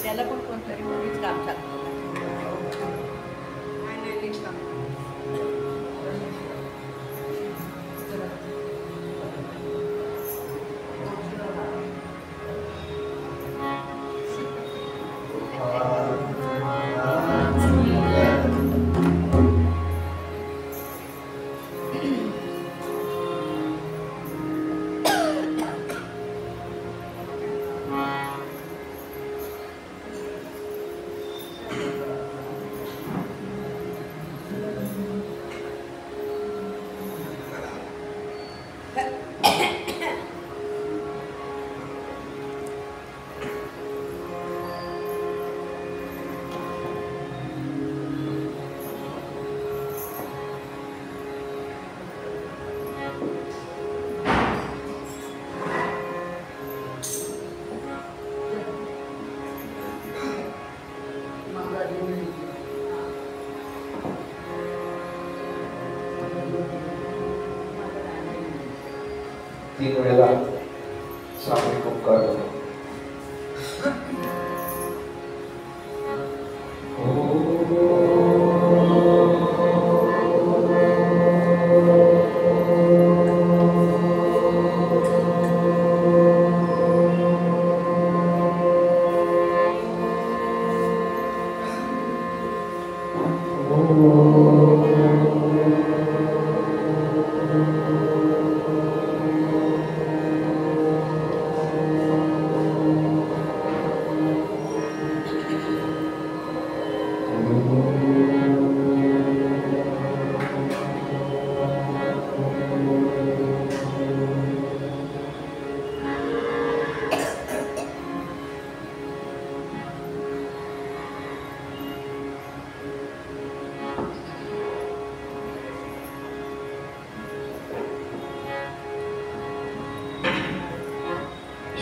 त्याला पण कोणतरी मुलीच काम सांगतो. तीन वेळेला सामूहिक उपकार होतो.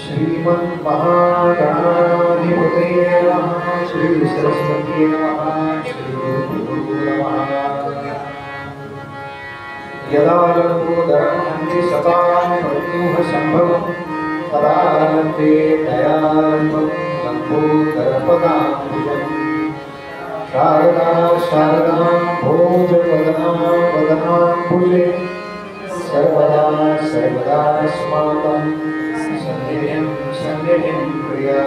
श्रीमन् महागणाधिपतये नमः. श्री सरस्वती नमः. श्री गुरुदेवो नमः. यदा लंबोदरं हन्ति सतां मृत्युः सम्भवं तदा लभते दयालम्बं लंबोदरपदाम्बुजम्. शारदा शारदां भोजवदनां वदनाम्बुजे सर्वदा सर्वदास्माकं संदेहं प्रिया.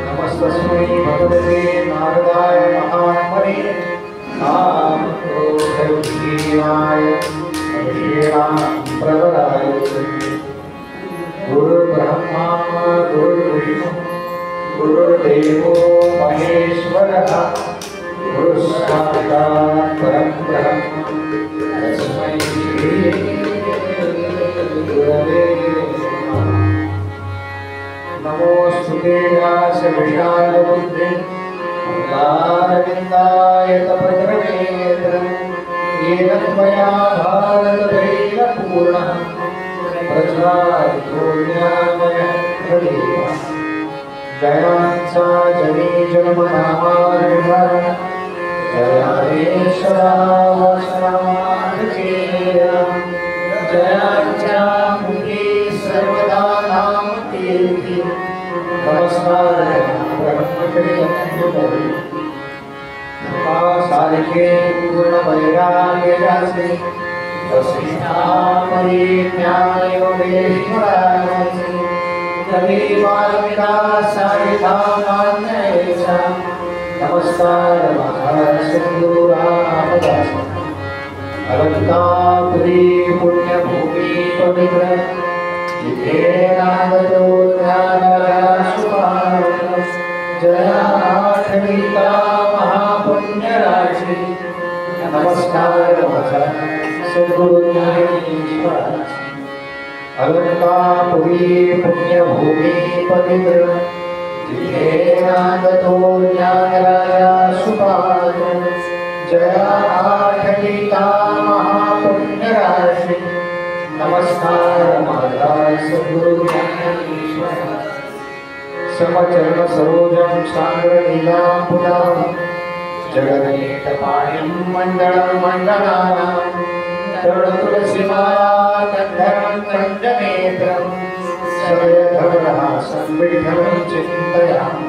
नमस्तस्मै भगवते नारदाय महात्मने नामोऽधैर्याय प्रवराय. गुरुर्ब्रह्मा गुरुर्विष्णु गुरुर्देवो महेश्वरः. गुरुसाक्षात् परब्रह्म तस्मै श्री गुरवे नमः. नमोऽस्तुते व्यासविशालबुद्धे मूलारविन्दाय तपत्रनेत्रं येन त्वया भारतदैवपूर्णः प्रज्वालितो ज्ञानमयः प्रदीपः. जयांसा जनी जन्मनामार्गः जयादेशरावसनार्केयं. जयांचा मुखे सर्वदा नाम कीर्ति. नमस्कार सारिके पूर्ण वैराग्यजासे वसिष्ठामरी न्यायोगेश्वरासे कवि वाल्मीका सारिधामान्येषा. नमस्कार महासिंधुरापदास. अलंकापुरी पुण्यभूमि पवित्र जिथे नागतो ज्ञानराशुपाल. जया आठविता महापुण्यराशी. नमस्कार सद्गुरु ज्ञानेश्वर. अलंकापुरी पुण्यभूमि पवित्र जिथे नागतो ज्ञानराशुपाल. जया आठविता महापुण्यराशी. नमस्कार महाराज सद्गुरु ज्ञानेश्वर. समचरण सरोजं सान्द्रलीलाम्बुजां जगन्नीतपाणिं मण्डलं मण्डलानां. तरुणतुलसीमाला कन्धरं कञ्जनेत्रं सदयधवलहासं विठ्ठलं चिन्तयामि.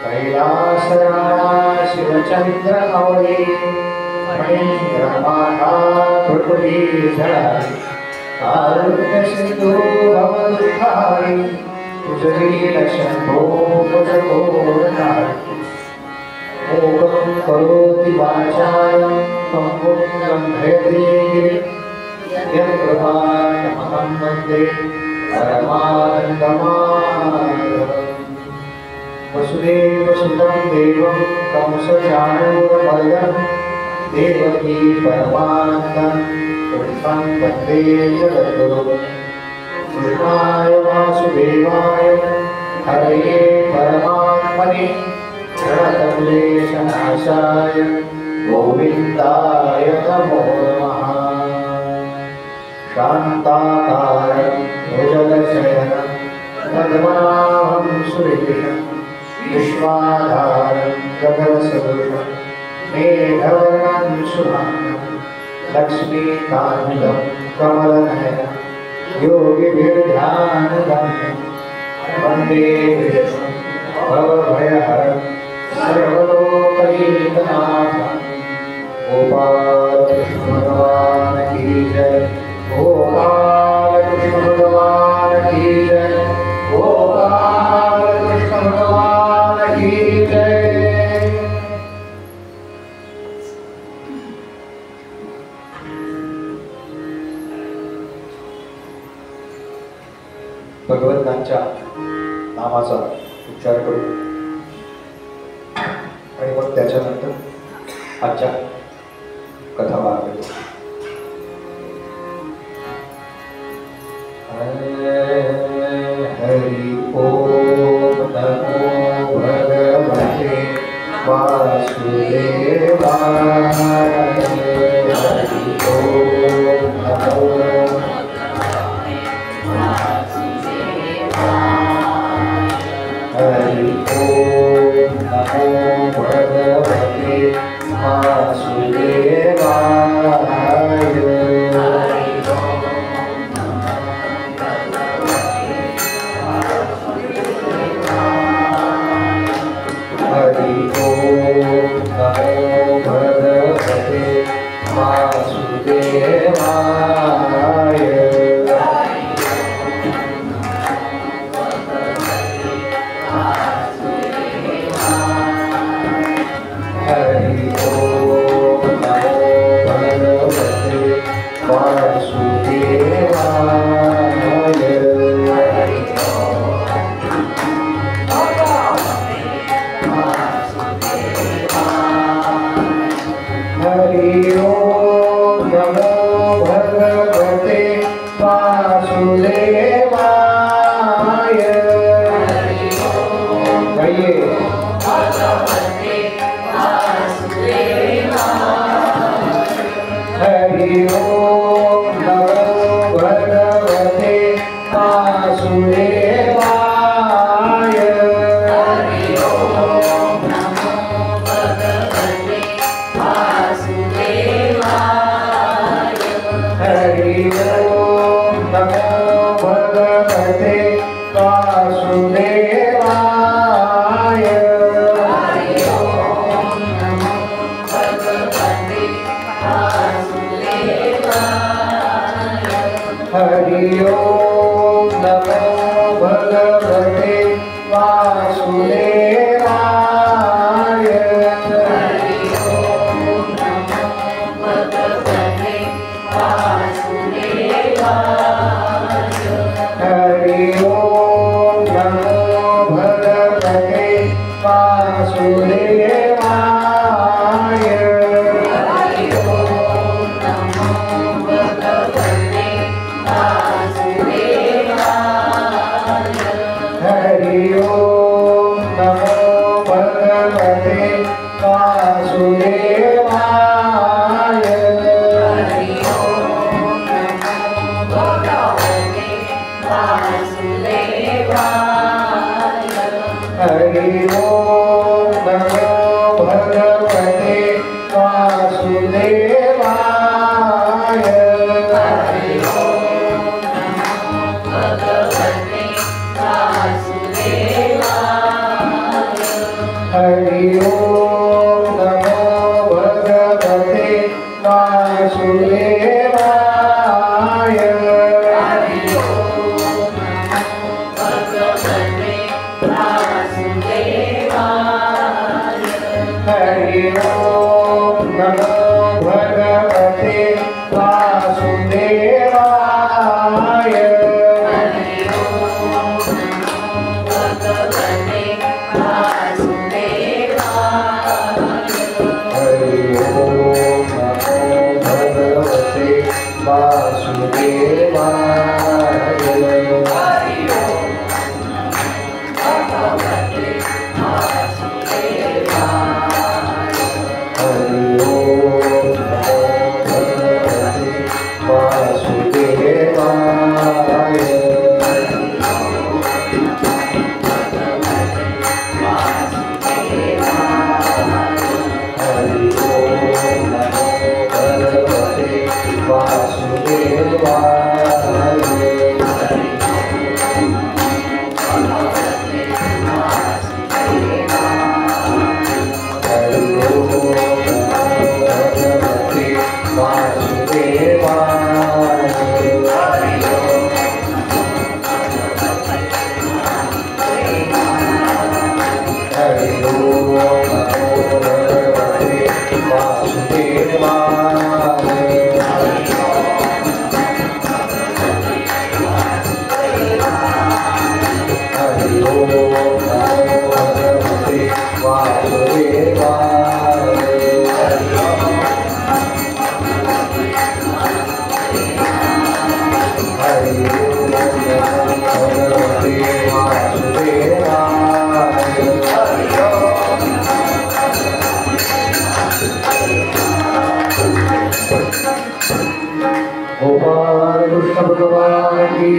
कैलासरामा शिवचंद्रमौली मणिन्द्रमाला पृथ्वी जलाय आरुण्य सिंधु भवदुःखाय तुझलील शंभो भुजगोरनाय मोहं करोति वाचालं पंगुं लंघयति गिरिं यत्कृपातमहं वन्दे परमानन्दमाधवम् वसुदेवसुतं देवं कंसचाणूरमर्दनं देवकी परमानन्दं कृष्णं वन्दे जगद्गुरुं कृष्णाय वासुदेवाय हरये परमात्मने प्रणतक्लेशनाशाय गोविन्दाय नमो नमः शान्ताकारं भुजगशयनं पद्मनाभं सुरेशं विश्वाधारं गगनसदृशं मेघवर्णं शुभाङ्गं लक्ष्मीकान्तं कमलनयनं योगिभिर्ध्यानगम्यं वन्दे विष्णुं भवभयहरं सर्वलोकैकनाथं गोपाल कृष्ण भगवान की जय गोपाल कृष्ण भगवान की जय गोपाल कृष्ण भगवान की जय। भगवंतांच्या नामाचा उच्चार करू आणि मग त्याच्यानंतर आजच्या कथा मार्ग हरि ओम नमो भगवते वासुदेवाय हरि ओम नमो हरि ओम नमो भगवते वासुदेवाय हरि ओम नमो भगवते वासुदेवाय हरि ओम नमो भगवते वासुदेवाय हरि ओम नमो भगवते वासुदेवाय कहिए हरि ओम नमो भगवते वासुदेवाय हरि ओम नमो भगवते वासुदेवाय हरि ओम नमो भगवते वासुदेवाय हरि ओम नमो भगवते हरि ओम नमो भगवते वासुदेवाय हरि ओम नमो भगवते वासुदेवाय हरि ओम नमो भगवते वासुदेवाय हरि ओम नमो भगवते हरि ओम नमो भगवते वासुदेवाय हरि ओम नमो भगवते वासुदेवाय हरि ओम नमो भगवते वासुदेवाय हरि ओम नमो भगवते वासुदेवाय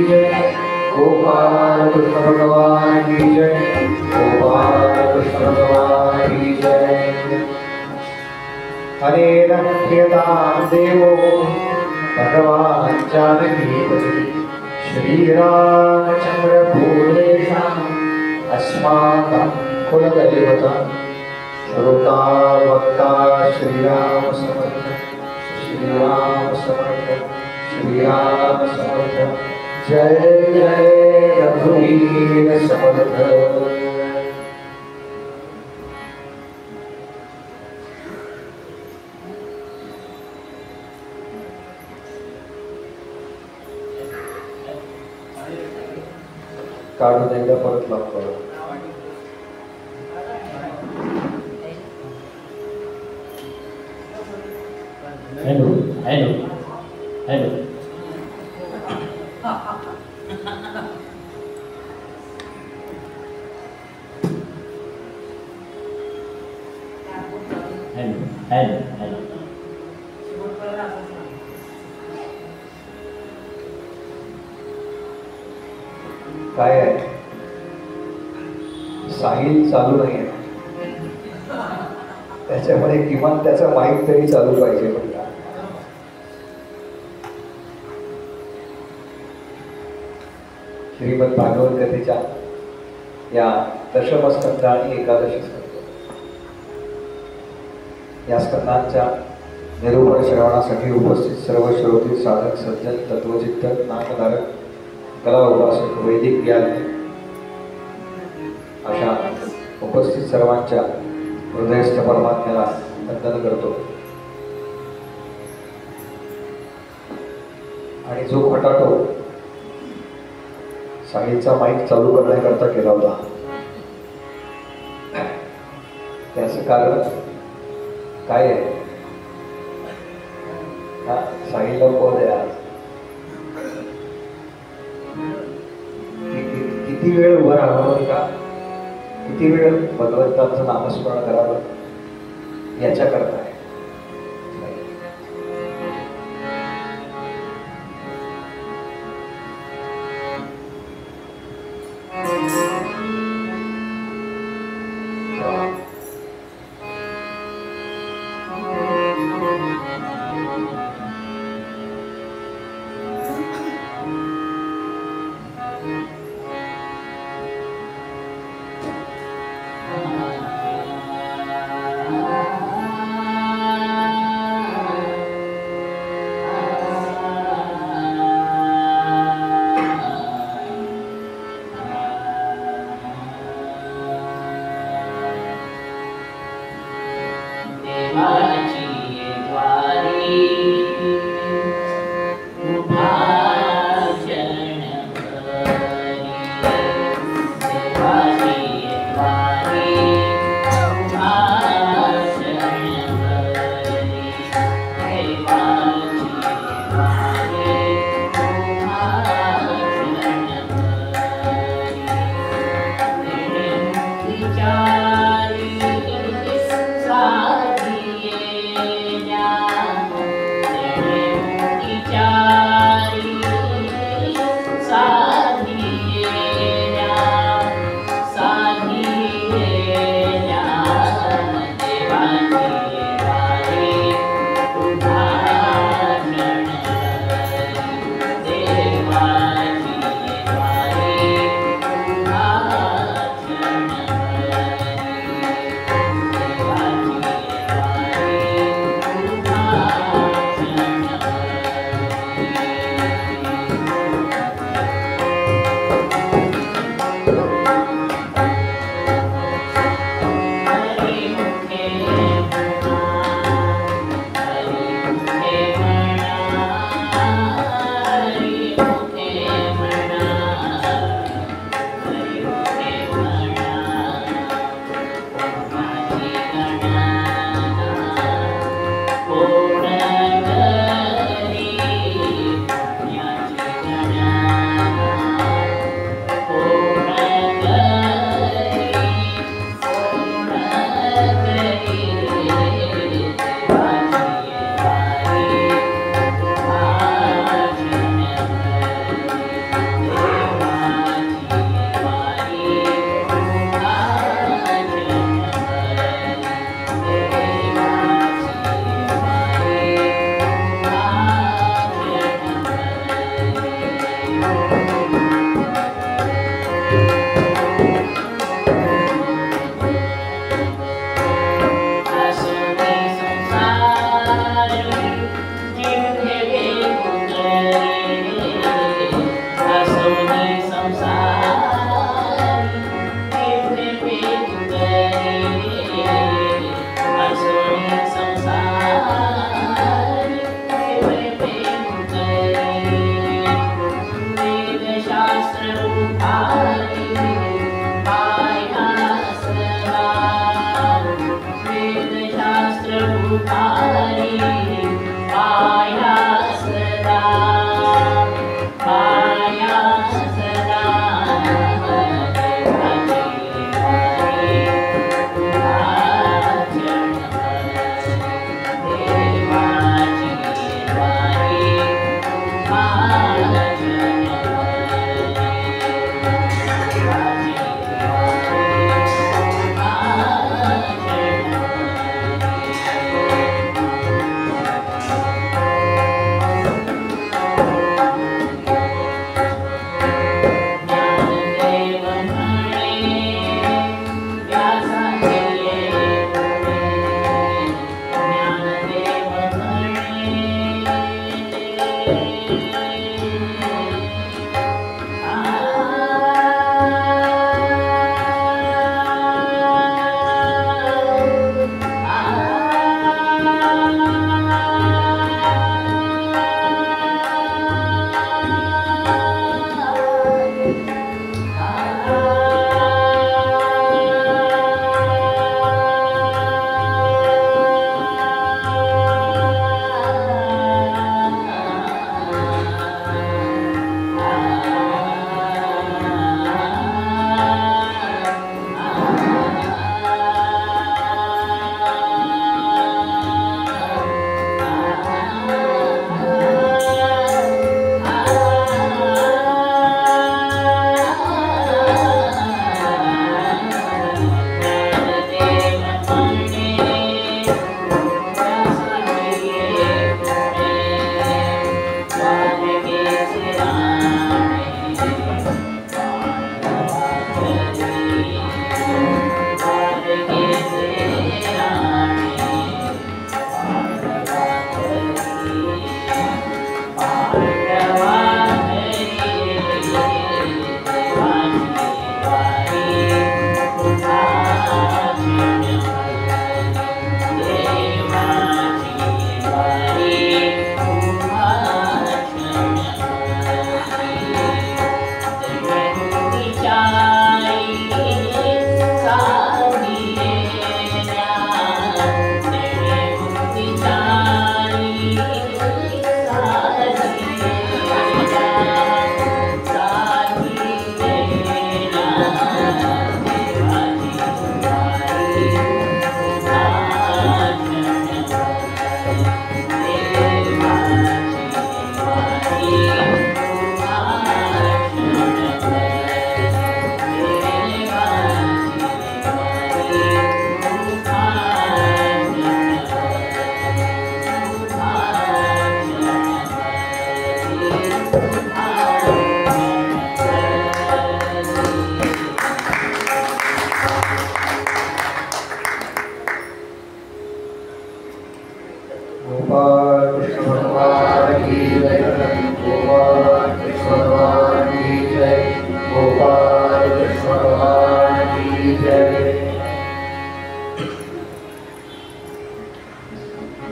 जय गोपाल कृष्ण भगवान की जय गोपाल कृष्ण भगवान की जय हरे प्रियतां देवो भगवान जानकीपति श्री रामचंद्र भूतेषाम् अस्माकं कुलदैवतं श्रोता वक्ता श्रीराम समर्थ श्रीराम समर्थ श्रीराम समर्थ जय जय रघुवीर समर्थ। काढून एकदा परत लागतो hello hello hello hello hello hello काय आहे साहिल चालू नाही आहे त्याच्यामुळे किमान त्याचा माईक तरी चालू पाहिजे म्हणता श्रीमद भागवत कथेच्या या दशमस्कंद आणि एकादशी स्कंद या स्कंदांच्या निरूपण श्रवणासाठी उपस्थित सर्व श्रोते साधक सज्जन तत्वचिंतक नामधारक कला उपासक वैदिक ज्ञान अशा उपस्थित सर्वांच्या हृदयस्थ परमात्म्याला वंदन करतो आणि जो खटाटो साहिलचा माईक चालू करण्याकरता केला होता त्याचं कारण काय आहे हा साहिलला बोल आहे आज किती वेळ उभं राहावं का किती वेळ भगवंताचं नामस्मरण करावं याच्याकरता आहे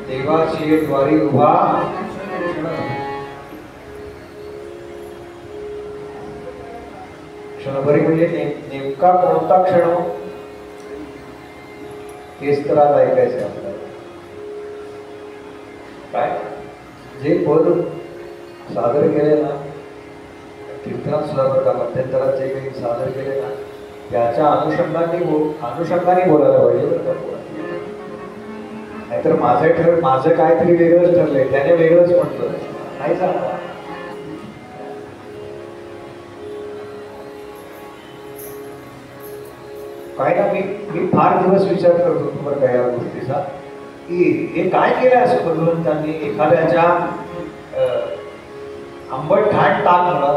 देवाची द्वारी उभा क्षणभरी म्हणजे नेमका कोणता क्षण तेच तर आज ऐकायचं आपल्याला. काय जे पद सादर केले ना कीर्तनात सुद्धा बरं का मध्यंतरात जे काही सादर केले ना त्याच्या अनुषंगाने बोलायला पाहिजे बरं का. नाहीतर माझं काहीतरी वेगळंच ठरलंय त्याने वेगळंच म्हटलं नाही चालणार. काय ना मी फार दिवस विचार करतो तुम्हाला काय या गोष्टीचा की हे काय केलं असं भगवंतांनी एखाद्याच्या आंबट घाट ताक म्हणा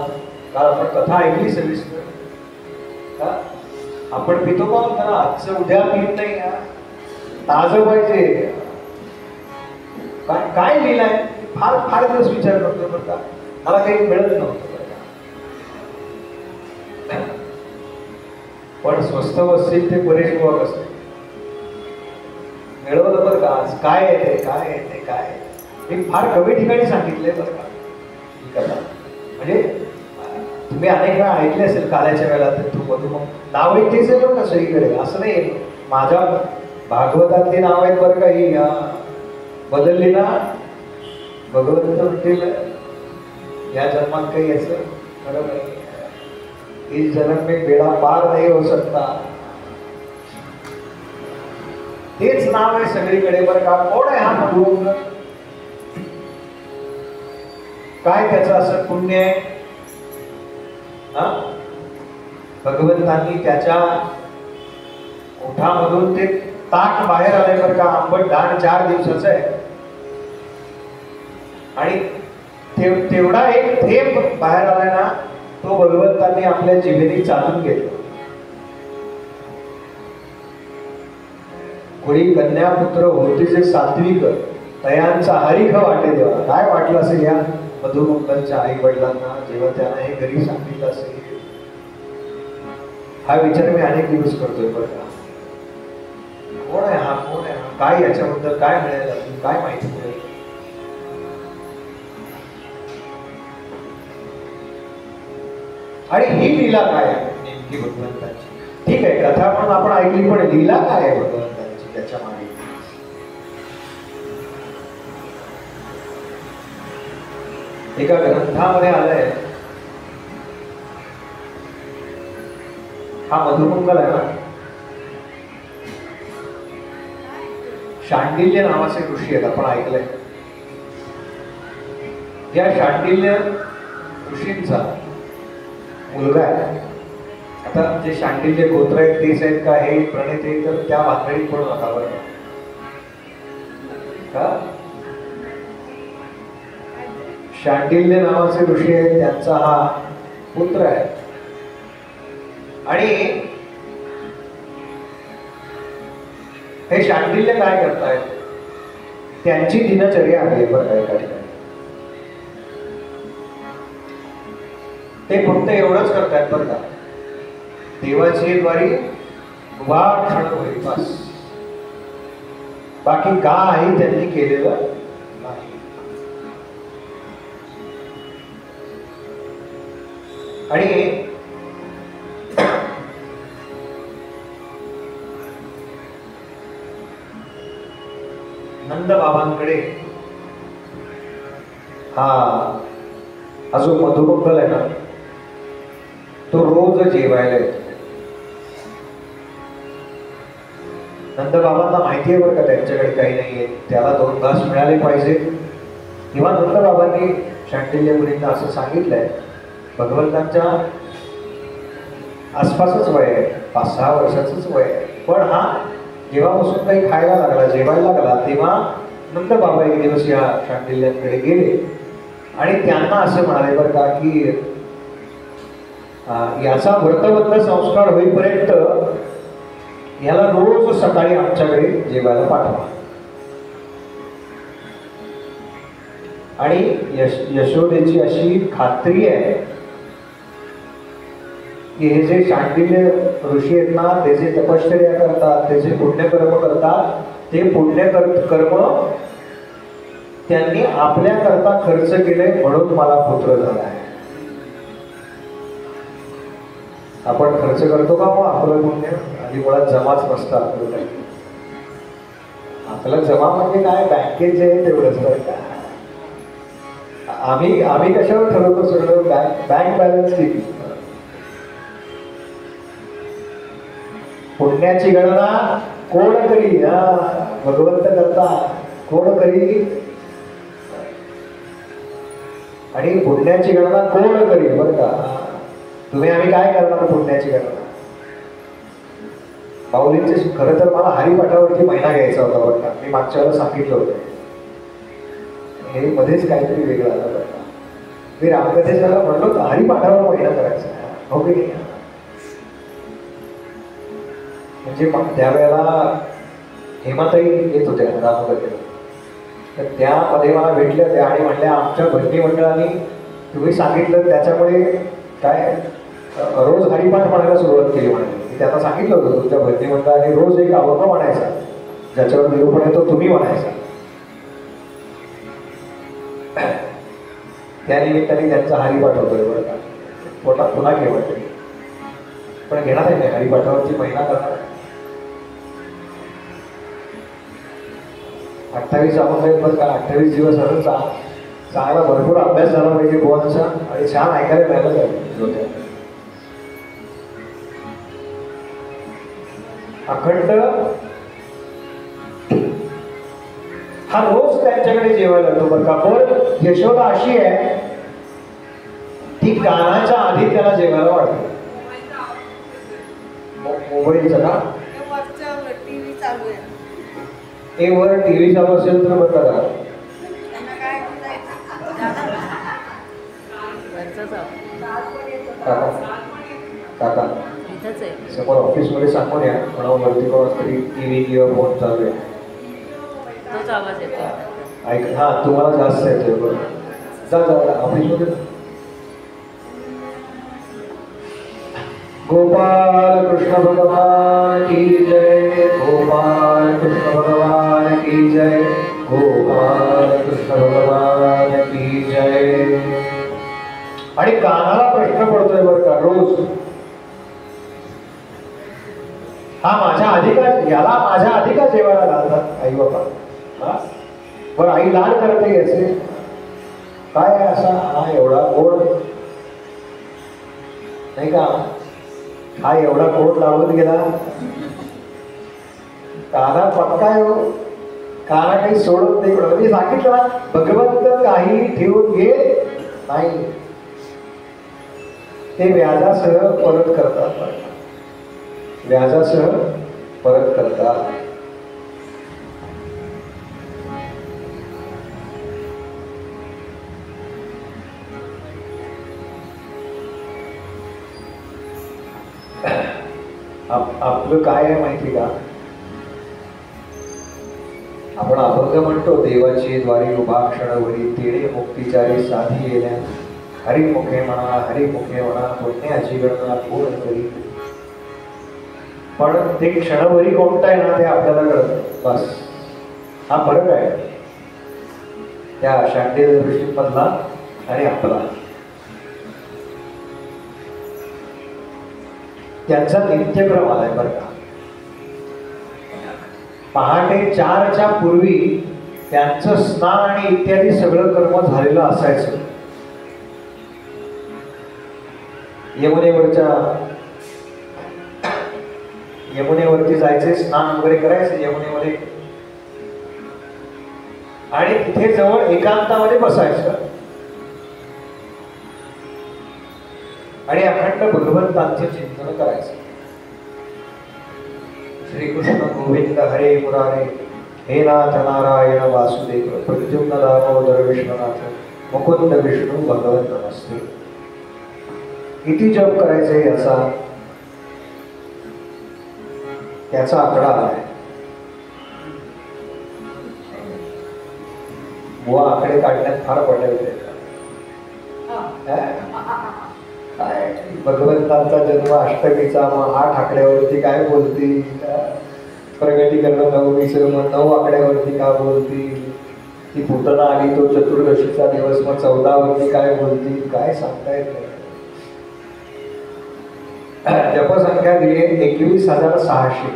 काल आपण कथा ऐकली सविस्तर आपण पितो का म्हणतो ना आजचं उद्या पीत नाही ताजं पाहिजे काय लिहिलंय फार फार दिवस विचार करतो बरं का. मला काही मिळत नव्हतं पण स्वस्त वस्तील ते बरेच वाक असते मिळवलं बरं का. आज काय येते मी फार कमी ठिकाणी सांगितलंय बरं का ही कथा. म्हणजे तुम्ही अनेक वेळा ऐकले असेल काल्याच्या वेळेला ते तू मधुमंगल नाव आहे तेच आहे बरं का सगळीकडे, असं नाही माझ्या भागवतातली नाव आहेत बरं का ही बदलली ना. भगवंत म्हणतील या जन्मात काही याचं खरं नाही, इस जन्म में बेड़ा पार नहीं हो सकता. तेच नाव आहे सगळीकडे बरं का. कोण आहे हा मधुमंगल, काय त्याचं असं पुण्य आहे. भगवंतांनी त्याच्या ओठामधून ते ताक बाहेर आलंय बरं का, आंबट डाळ 4 दिवसाचं आहे. आणि तेवढा एक थेंब बाहेर आलाय ना, तो भगवंतांनी आपल्या जिभेने चालून घेतला. कोणी कन्या पुत्र होते जे सात्विक तयांचा हरिख वाटे देवा. काय वाटलं असेल या मधुमंगलच्या आई वडिलांना जेव्हा त्यांना हे घरी सांगितलं असेल. हा विचार मी अनेक दिवस करतोय बरं का. कोण आहे हा, कोण आहे हा, काय याच्याबद्दल काय मिळेल अजून, काय माहिती मिळेल. आणि ही लीला काय आहे नेमकी भगवंताची. ठीक आहे कथा पण आपण ऐकली, पण लीला काय आहे भगवंताची त्याच्या मागे. एका ग्रंथामध्ये आलंय, हा मधुमंगल आहे ना, शांडिल्य नावाचे ऋषी आहेत, आपण ऐकलंय. या शांडिल्य ऋषींचा मुलगा आहे. आता जे शांडिल्य गोत्र आहेत तेच आहेत का हे प्रणित आहे, तर त्या भानगडीत पडू नका बरं का. शांडिल्य नावाचे ऋषी आहेत, त्यांचा हा पुत्र आहे. आणि हे शांडिल्य काय करतायत, त्यांची दिनचर्या आहे बरं का एका ठिकाणी. ते फक्त एवढंच करतायत बरं का, देवाची द्वारी क्षण होईल बस, बाकी काही त्यांनी केलेलं नाही. आणि नंद बाबांकडे हा जो मधुमंगल आहे ना, तो रोज जेवायला येतो. नंद बाबांना माहिती आहे बरं का त्यांच्याकडे काही नाहीये, त्याला 2 घास मिळाले पाहिजे. किंवा नंद बाबांनी शांडिल्य मुलींना असं सांगितलंय, भगवंतांच्या आसपासच वय आहे, 5-6 वर्षाचंच वय आहे. पण हा जेव्हापासून काही खायला लागला, जेवायला लागला, तेव्हा नंद बाबा एक दिवस या शांडिल्यांकडे गेले आणि त्यांना असं म्हणाले बरं का की याचा व्रतबद्ध संस्कार होईपर्यंत याला रोज सकाळी आमच्याकडे जेवायला पाठवा. आणि यशोदेची अशी खात्री आहे की हे जे शांडिल्य ऋषी आहेत ना, ते जे तपश्चर्या करतात, ते जे पुण्यकर्म करतात, ते पुण्यकर्म त्यांनी आपल्याकरता खर्च केले म्हणून मला पुत्र झाला आहे. आपण खर्च करतो का मग आपलं पुण्य? आधी मुळात जमाच नसतं आपलं काही. आपलं जमा म्हणजे काय, बँकेत जे आहे तेवढंच बरं का. आम्ही कशावर ठरवतो सगळं, बँक बॅलन्स किती. पुण्याची गणना कोण करी, भगवंत करता कोण करी. आणि पुण्याची गणना कोण करी बरं का. तुम्ही आम्ही काय करणार पुण्याची गणना. माऊलींचे खरं तर मला हरिपाठावरती महिना घ्यायचा होता बरं का. मी मागच्या वेळेला सांगितलं होतं, हे मध्येच काहीतरी वेगळं आलं बरं का. मी रामकथेच्या म्हणलो हरिपाठावर महिना करायचा, हो की नाही. म्हणजे मग त्यावेळेला हेमाताई येत होत्या रामकथेला, तर त्यामध्ये मला भेटल्या त्या आणि म्हणल्या आमच्या भजनी मंडळाने तुम्ही सांगितलं त्याच्यामुळे काय रोज हरिपाठ म्हणायला सुरुवात केली म्हणाली. मी त्यांना सांगितलं होतं तुमच्या भजनी मंडळाने रोज एक अभंग म्हणायचा, ज्याच्यावर निरूपण येतो तुम्ही म्हणायचा. त्या निमित्ताने त्यांचा हरिपाठ होतोय बरं का. पोटात पुन्हा घेवायचे, पण घेणार आहे हरिपाठावरची महिना करणार आहे. 28 आपण पण का 28 दिवस असं चांगला भरपूर अभ्यास झाला पाहिजे गोवांचा आणि छान ऐकायला मिळालं पाहिजे. अखंड हा रोज त्यांच्याकडे जेवायला लागतो बरं का. पण यशोदा अशी आहे ती कानाच्या आधी त्याला जेवायला वाटते. मोबाईलचं का टीव्ही चालू आहे. ते वर टीव्ही चालू असेल तर बघा त्यांना काय काका काका इथंच आहे. समोर ऑफिसमध्ये सांगून या मला वरती कोणाच तरी टीव्ही किंवा फोन चालू आहे. तोच आवाज येतो. ऐक हा तुम्हाला जास्त येतोय बरोबर. जा जा ऑफिसमध्ये. गोपाल कृष्ण भगवान की जय. गोपाल कृष्ण भगवान की जय. गोपाल कृष्ण भगवान की जय. आणि कानाला प्रश्न पडतोय बरं का रोज, हा माझ्या अधिकार याला माझ्या अधिकार जेवायला घालतात आई बाबा. हा बरं आई लाड करते याचे काय आहे असा हा एवढा गोड नाही का, हा एवढा गोड लावून गेला. काना पक्का आहे हो, काना काही सोडत नाही. मी सांगितलं ना भगवंत काही ठेवून घेत नाही, ते व्याजासह परत करतात. व्याजासह परत करतात. आपलं काय आहे माहिती का, आपण अभंग म्हणतो देवाची द्वारी उभा क्षणभरी तेणे मुक्तिचारी साधी येण्या हरिमुखे म्हणा पुण्याची गणना पूर्ण करी. पण ते क्षणभरी कोणतं आहे ना ते आपल्याला कळत बस. हा फरक आहे त्या शांतीय दृष्टीमधला आणि आपला. त्यांचा नित्यक्रम आलाय बरं का. पहाटे 4च्या पूर्वी त्यांचं स्नान आणि इत्यादी सगळं कर्म झालेलं असायचं. यमुनेवरती जायचे, स्नान वगैरे करायचे यमुनेमध्ये आणि तिथे जवळ एकांतामध्ये बसायचं आणि अखंड भगवंतांचं चिंतन करायचं. श्रीकृष्ण गोविंद हरे मुरारे हे नाथ नारायण वासुदेव प्रद्युम्न दामोदर विष्णुनाथ मुकुंद विष्णू भगवंत नमस्ते. किती जप करायचे याचा त्याचा आकडा आहे. बुवा आकडे काढण्यात फार पडले होते. काय भगवंतांचा जन्म अष्टमीचा, मग 8 आकड्यावरती काय बोलतील, प्रगटीकरण 9 आकड्यावरती का बोलतील, ती पुतना आली तो चतुर्दशीचा दिवस, मग 14 वरती काय बोलतील, काय सांगता येत नाही. जपसंख्या दिली 21,600.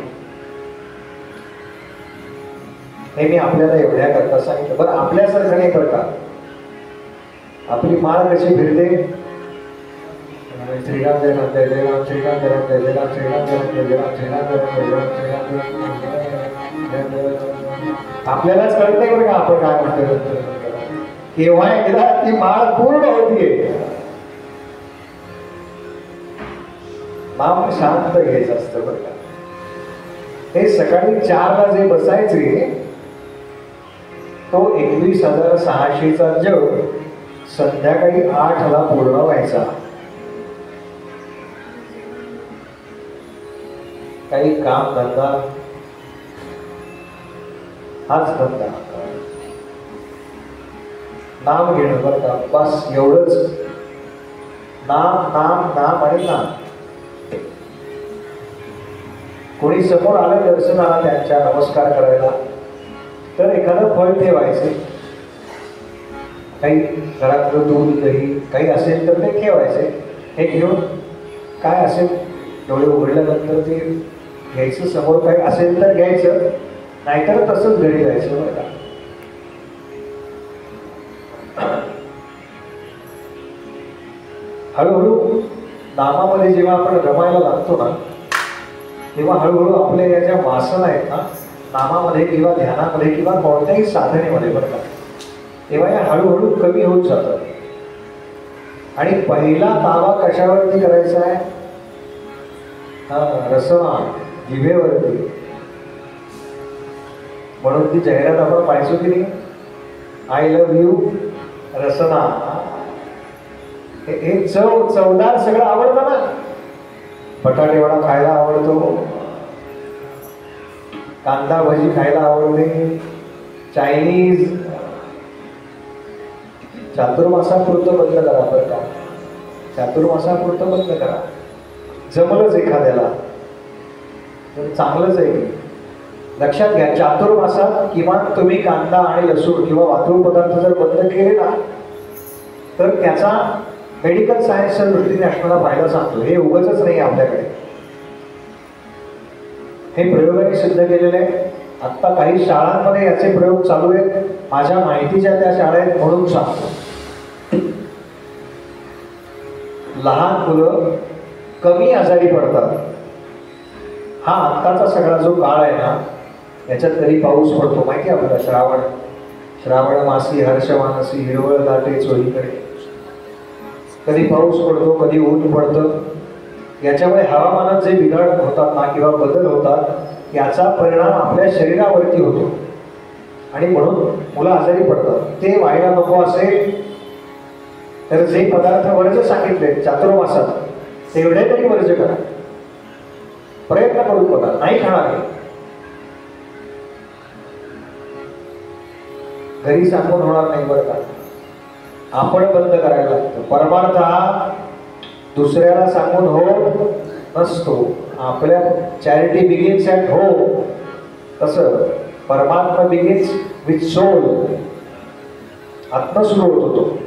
हे मी आपल्याला एवढ्या करता सांगितलं. बरं आपल्यासारखं नाही बरं का. आपली माळ कशी फिरते, श्रीराम जय राम जय जय राम श्रीराम जय राम जय जय राम श्रीराम जय राम जय जय राम श्रीराम जय राम जय राम श्रीराम. आपल्यालाच कळत नाही बरं का आपण काय म्हणतो. केव्हा एकदा ती माळ पूर्ण होतीये. नाम शांत घ्यायचं असतं बरं का. हे सकाळी 4ला जे बसायचे तो 21,600चा जप संध्याकाळी 8ला पूर्ण व्हायचा. काही काम धंदा हाच धंदा, नाम घेणं बरं का. बस एवढंच. नाम नाम नाम आणि नाम. कोणी समोर आलं दर्शनाला त्यांच्या नमस्कार करायला तर एखादं फळ ठेवायचे, काही घरातलं दूध दही काही असेल तर ते ठेवायचे हे घेऊन काय असेल डोळे उघडल्यानंतर ते घ्यायचं, समोर काही असेल तर घ्यायचं, नाहीतर तसंच घरी जायचं बरं का. हळूहळू नामामध्ये जेव्हा आपण रमायला लागतो ना, तेव्हा हळूहळू आपल्या या ज्या वासना आहेत ना, नामामध्ये किंवा ध्यानामध्ये किंवा कोणत्याही साधनेमध्ये बरं का, तेव्हा या हळूहळू कमी होत जातात. आणि पहिला ताबा कशावरती करायचा आहे? रसना, जिभेवरती. म्हणून ती जाहिरात आपण पाहिजो की नाही, आय लव्ह यू रसना. हे चवदार सगळं आवडतं ना. बटाटे वडा खायला आवडतो, कांदा भजी खायला आवडते, चायनीज. चातुर्मासापुरतं बंद करा बरं का, चातुर्मासापुरतं बंद करा. जमलंच एखाद्याला तर चांगलंच आहे. लक्षात घ्या, चातुर्मासात किमान तुम्ही कांदा आणि लसूण किंवा वातुळ पदार्थ जर बंद केले ना, तर त्याचा मेडिकल सायन्सच्या दृष्टीने असणारा फायदा सांगतो. हे उगाचच नाही आपल्याकडे, हे प्रयोगाने सिद्ध केलेले आहे. आत्ता काही शाळांमध्ये याचे प्रयोग चालू आहेत. माझ्या माहितीच्या त्या शाळा आहेत म्हणून सांगतो. लहान मुलं कमी आजारी पडतात. हा आत्ताचा सगळा जो काळ आहे ना, याच्यात कधी पाऊस पडतो माहिती आहे आपल्याला. श्रावण मासी हर्षमानसी हिरवळ दाटे चोहीकडे. कधी पाऊस पडतो, कधी ऊन पडतं. याच्यामुळे हवामानात जे बिघाड होतात ना किंवा बदल होतात, याचा परिणाम आपल्या शरीरावरती होतो आणि म्हणून मुलं आजारी पडतात. ते व्हायला नको असेल तर जे पदार्थ वर्ज सांगितले चातुर्मासात, तेवढे तरी वर्ज करा. प्रयत्न करून बघा, नाही खाणार. घरी सांगून होणार नाही बरं का, आपण बंद करायला लागतं. परमार्थ हा दुसऱ्याला सांगून होत नसतो. आपल्या चॅरिटी बिगिन्स ॲट होम, तसं परमात्मा बिगिन्स विथ सोल. आत्मा सुरू होत होतो,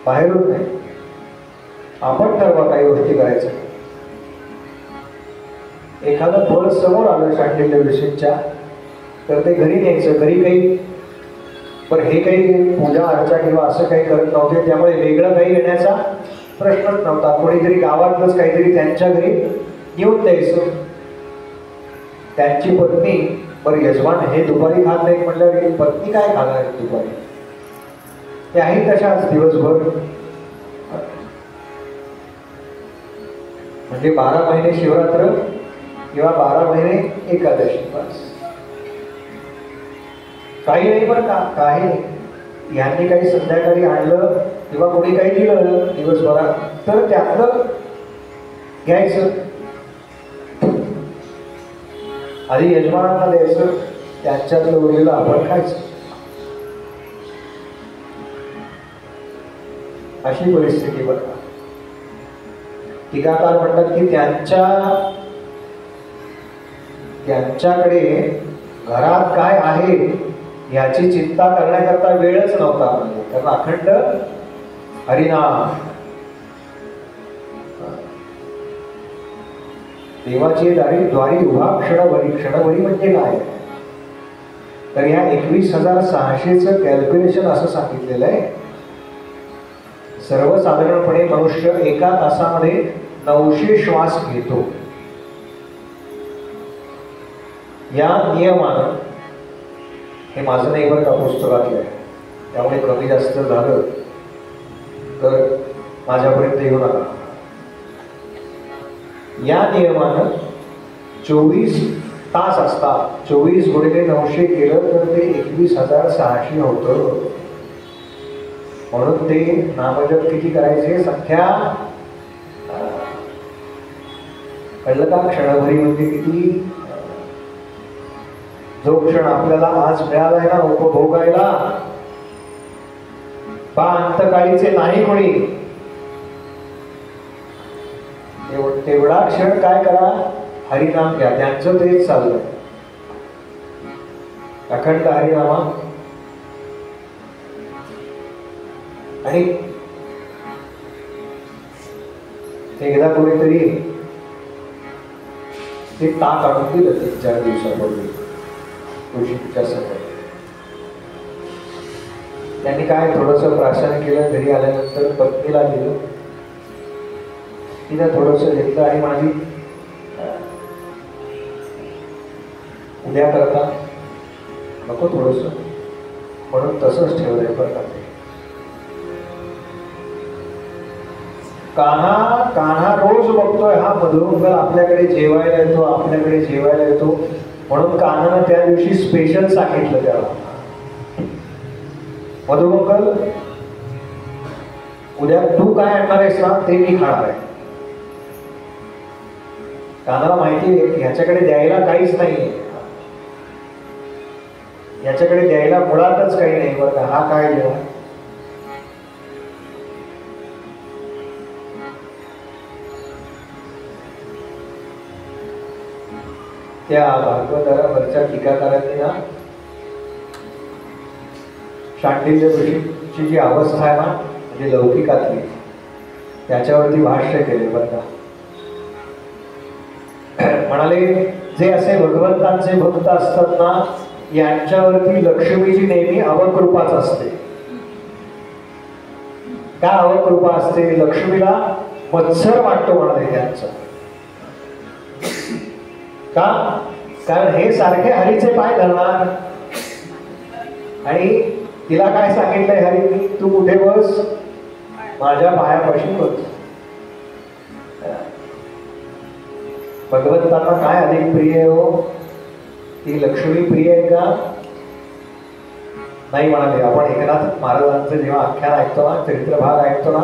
बाहेरून नाही. आपण ठरवा काही गोष्टी करायच्या. एखादं फळ समोर आलं शांडिल्य ऋषींच्या, तर ते घरी न्यायचं. घरी काही पण हे काही पूजा अर्चा किंवा असं काही करत नव्हते, त्यामुळे वेगळं काही येण्याचा प्रश्नच नव्हता. कोणीतरी गावातलंच काहीतरी त्यांच्या घरी येऊन द्यायचं. त्यांची पत्नी, बरं यजमान हे दुपारी खात नाहीत म्हटल्यावर पत्नी काय खाणार दुपारी? त्याही तशाच दिवसभर. म्हणजे 12 महिने शिवरात्र किंवा 12 महिने एकादशी, बस. काही नाही बरं का, काही नाही. यांनी काही संध्याकाळी आणलं किंवा कोणी काही दिलं दिवसभरात, तर त्यातलं घ्यायचं. आधी यजमानांना द्यायचं, त्यांच्यातलं उरलेलं आपण खायचं. अशी परिस्थिती बरं का. टीकाकार म्हणतात की त्यांच्याकडे घरात काय आहे याची चिंता करण्याकरता वेळच नव्हता. म्हणजे कारण अखंड हरिनाम, देवाची द्वारी उभा क्षणभरी. क्षणभरी म्हणजे काय? तर ह्या 21,600चं कॅल्क्युलेशन असं सांगितलेलं आहे. सर्वसाधारणपणे मनुष्य एका तासामध्ये 900 श्वास घेतो. या नियमानं, हे माझं नाही बरं का, पुस्तकातलं आहे, त्यामुळे कमी जास्त झालं तर माझ्यापर्यंत येऊ नका. या नियमानं 24 तास असतात. 24 गुणिले 900 केलं तर ते 21,600 होतं. म्हणून ते नामजप किती करायचे? संख्या कळलं का? क्षणभरी म्हणजे किती? जो क्षण आपल्याला आज मिळालाय ना उपभोगायला, बा अंतकाळीचे नाही कोणी, तेवढा क्षण काय करा? हरिनाम घ्या. त्यांचं तेच चाललंय, अखंड हरिनामा. आणि एकदा कोणीतरी ते ताक आणून दिलं 3-4 दिवसापूर्वी ऋषीच्या समोर. त्यांनी काय थोडंसं प्राशन केलं, घरी आल्यानंतर पत्नीला दिलं, तिनं थोडंसं घेतलं आणि माझी उद्या करता नको थोडंसं म्हणून तसंच ठेवलंय बरं का. कान्हा रोज बघतोय हा मधुमंगल आपल्याकडे जेवायला येतो म्हणून कान्हानं त्या दिवशी स्पेशल सांगितलं त्याला, मधुमंगल उद्या तू काय आणणार आहेस ना ते मी खाणार आहे. कान्हाला माहिती आहे ह्याच्याकडे द्यायला काहीच नाहीये, याच्याकडे द्यायला मुळातच काही नाही बरं का. हा काय देणार. त्या भागवतावरच्या टीकाकारांनी ना शांडिल्य ऋषीची जी अवस्था आहे ना म्हणजे लौकिकातली त्याच्यावरती भाष्य केले बरं का. म्हणाले जे असे भगवंतांचे भक्त असतात ना यांच्यावरती लक्ष्मीची नेहमी अवकृपाच असते. का अवकृपा असते. लक्ष्मीला मत्सर वाटतो म्हणाले त्यांचं. का कारण हे सारखे हरीचे पाय धरणार आणि तिला काय सांगितलंय हरीने, तू कुठे बस माझ्या पायापाशी बस. भगवंतांना काय अधिक प्रिय आहे हो, ती लक्ष्मी प्रिय आहे का नाही. म्हणाले आपण एकनाथ महाराजांचं जेव्हा आख्यान ऐकतो ना, चरित्र भाग ऐकतो ना,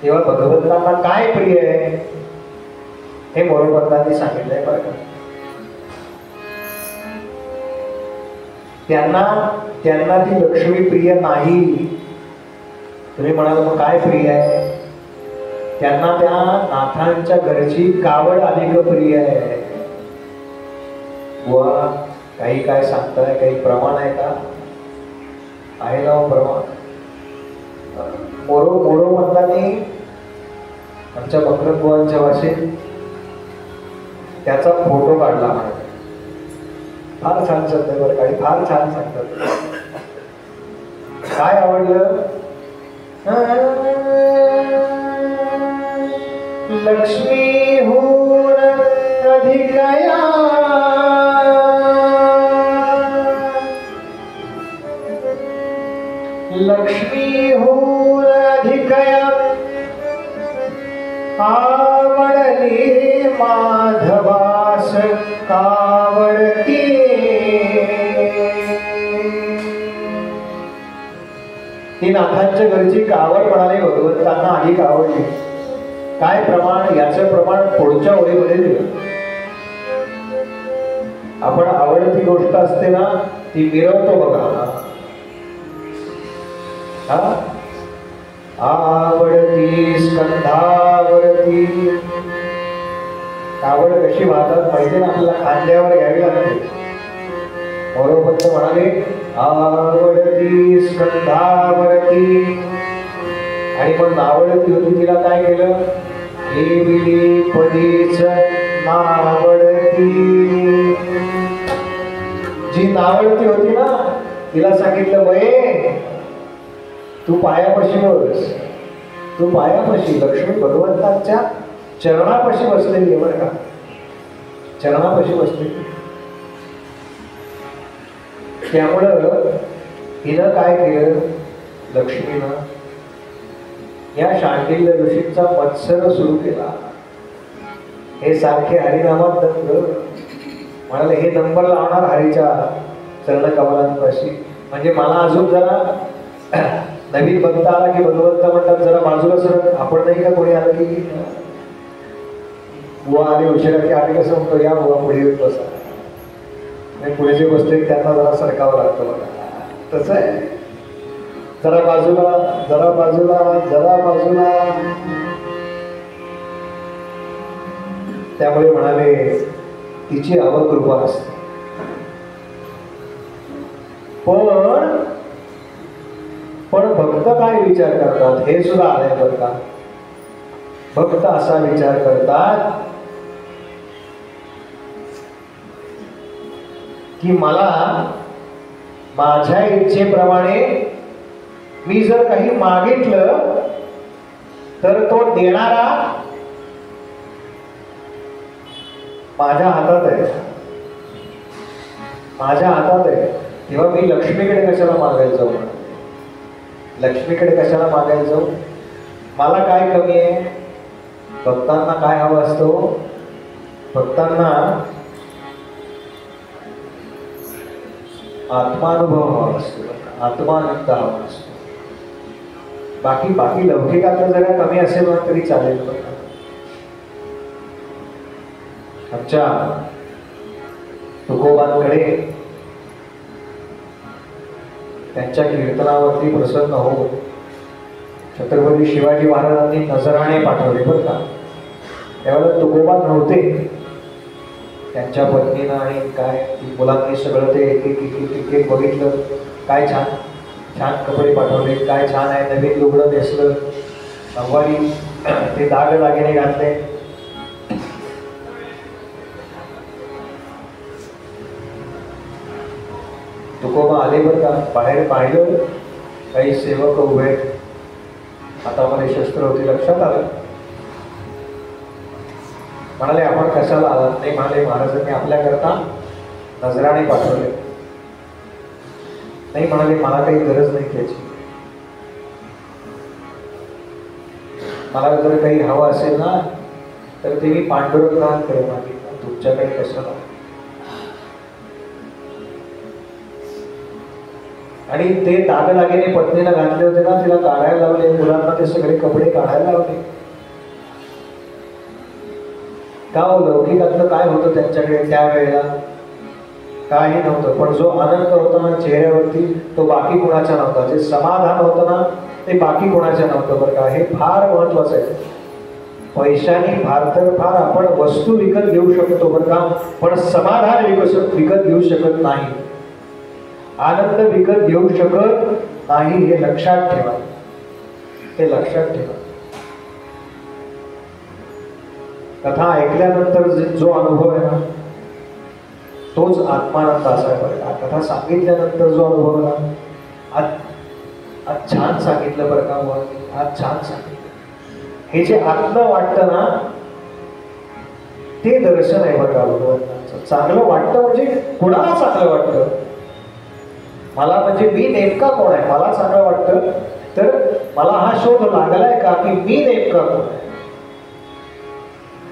तेव्हा भगवंतांना काय प्रिय आहे हे मोरोपंतांनी सांगितलंय बरं का. त्यांना ती लक्ष्मी प्रिय नाही. तुम्ही म्हणाल मग काय प्रिय आहे. त्यांना त्या नाथांच्या घरची कावड अधिक प्रिय आहे. बुवा काही काय सांगताय, काही प्रमाण आहे का. आहे ना प्रमाण. मोरोपंतांनी आमच्या बकरत बुवांच्या भाषेत त्याचा फोटो काढला म्हणे. फार छान शब्द आहे बरं काही, फार छान सांगतात. काय आवडलं. लक्ष्मी हून अधिकया लक्ष्मी हून अधिकया आवडली माधवास कावडती. ती नाथांच्या घरची कावड म्हणाले भगवंतांना अधिक आवडली. काय प्रमाण. याचं प्रमाण पुढच्या ओळीमध्ये दिलं. आपण आवडती गोष्ट असते ना ती मिरवतो बघा. आवडती स्कंधावरती. कावड कशी वाहतात माहिती ना आपल्याला, खांद्यावर घ्यावी लागते. मोरोपंत म्हणाले आवडती स्कंधावरती. आणि पण नावडती होती तिला काय केलं. देविली पदीच नावडती. जी नावडती होती ना तिला सांगितलं वये तू पायापाशी बस. तू पायापाशी. लक्ष्मी भगवंतांच्या चरणापाशी बसलेली आहे बरं का. चरणापाशी बसलेली. त्यामुळं हिनं काय केलं लक्ष्मीनं या शांडिल्य ऋषींचा मत्सर सुरू केला. हे सारखे हरिनामात दंग. म्हणाले हे नंबर लावणार हरीच्या चरणकमलांपाशी. म्हणजे मला अजून जरा नवीन भक्त आला की भगवंत म्हणतात जरा बाजूला सरक. आपण नाही का कोणी आलं की बुवा आले उशिरा की आम्ही कसं म्हणतो या बुवा पुढे येत बसा. पुढे जे बसले त्यांना जरा सरकावं लागतं बघा. तसं आहे. जरा बाजूला जरा बाजूला जरा बाजूला. त्यामुळे म्हणाले तिची अवकृपा असते. पण भक्त काय विचार करतात हे सुद्धा आलंय बरं का. भक्त असा विचार करतात की मला माझ्या इच्छेप्रमाणे मी जर काही मागितलं तर तो देणारा माझ्या हातात आहे, माझ्या हातात आहे. तेव्हा मी लक्ष्मीकडे कशाला मागायला जाऊ? लक्ष्मीकडे कशाला मागायला जाऊ? मला काय कमी आहे? भक्तांना काय हवं असतं? भक्तांना आत्मानुभव हवा असतो, आत्मानंद हवा असतो. बाकी बाकी लौकिकातलं जरा कमी असेल ना तरी चालेल. आमच्या तुकोबांकडे त्यांच्या कीर्तनावरती प्रसन्न हो छत्रपती शिवाजी महाराजांनी नजराणे पाठवले बरं का. त्यावेळेला तुकोबा नव्हते, त्यांच्या पत्नीनं आणि काय मुलांनी सगळं ते एक एक एक एक एक बघितलं. काय छान छान कपडे पाठवले, काय छान आहे, नवीन लुगडं नेसलं, नऊवारी ते दागिने घातले. तुकोबा आले बरं का. बाहेर पाहिलं काही सेवक उभे, हातामध्ये शस्त्र होती. लक्षात आलं, म्हणाले आपण कशाला आलात? नाही म्हणाले महाराजांनी आपल्याकरता नजराणे पाठवले. नाही म्हणाले मला काही गरज नाही त्याची, मला जर काही हवं असेल ना तर ते मी पांडुरंगाकडे मागितलं, तुमच्याकडे कशाला? आणि ते दागिने पत्नीला घातले होते ना, तिला काढायला लावले, मुलांना ते सगळे कपडे काढायला लावले. का हो? लौकिकातलं काय होतं त्यांच्याकडे त्यावेळेला? काही नव्हतं. पण जो आनंद होता ना चेहऱ्यावरती तो बाकी कोणाचा नव्हता. जे समाधान होतं ना ते बाकी कोणाचं नव्हतं बरं का. हे फार महत्वाचं आहे. पैशाने फार तर फार आपण वस्तू विकत घेऊ शकतो बरं का, पण समाधान विकत घेऊ शकत नाही, आनंद विकत घेऊ शकत नाही. हे लक्षात ठेवा, हे लक्षात ठेवा. कथा ऐकल्यानंतर जो अनुभव आहे ना तोच आत्मानंद असाय बरं का. कथा सांगितल्यानंतर जो अनुभव आहे ना, आज छान सांगितलं बरं का, आज छान सांगितलं. हे जे आत्म वाटतं ना ते दर्शन आहे बरं का भगवंताचं. चांगलं वाटतं म्हणजे कुणाला चांगलं वाटतं? मला म्हणजे मी नेमका कोण आहे? मला चांगलं वाटतं तर मला हा शोध लागलाय का की मी नेमका कोण आहे?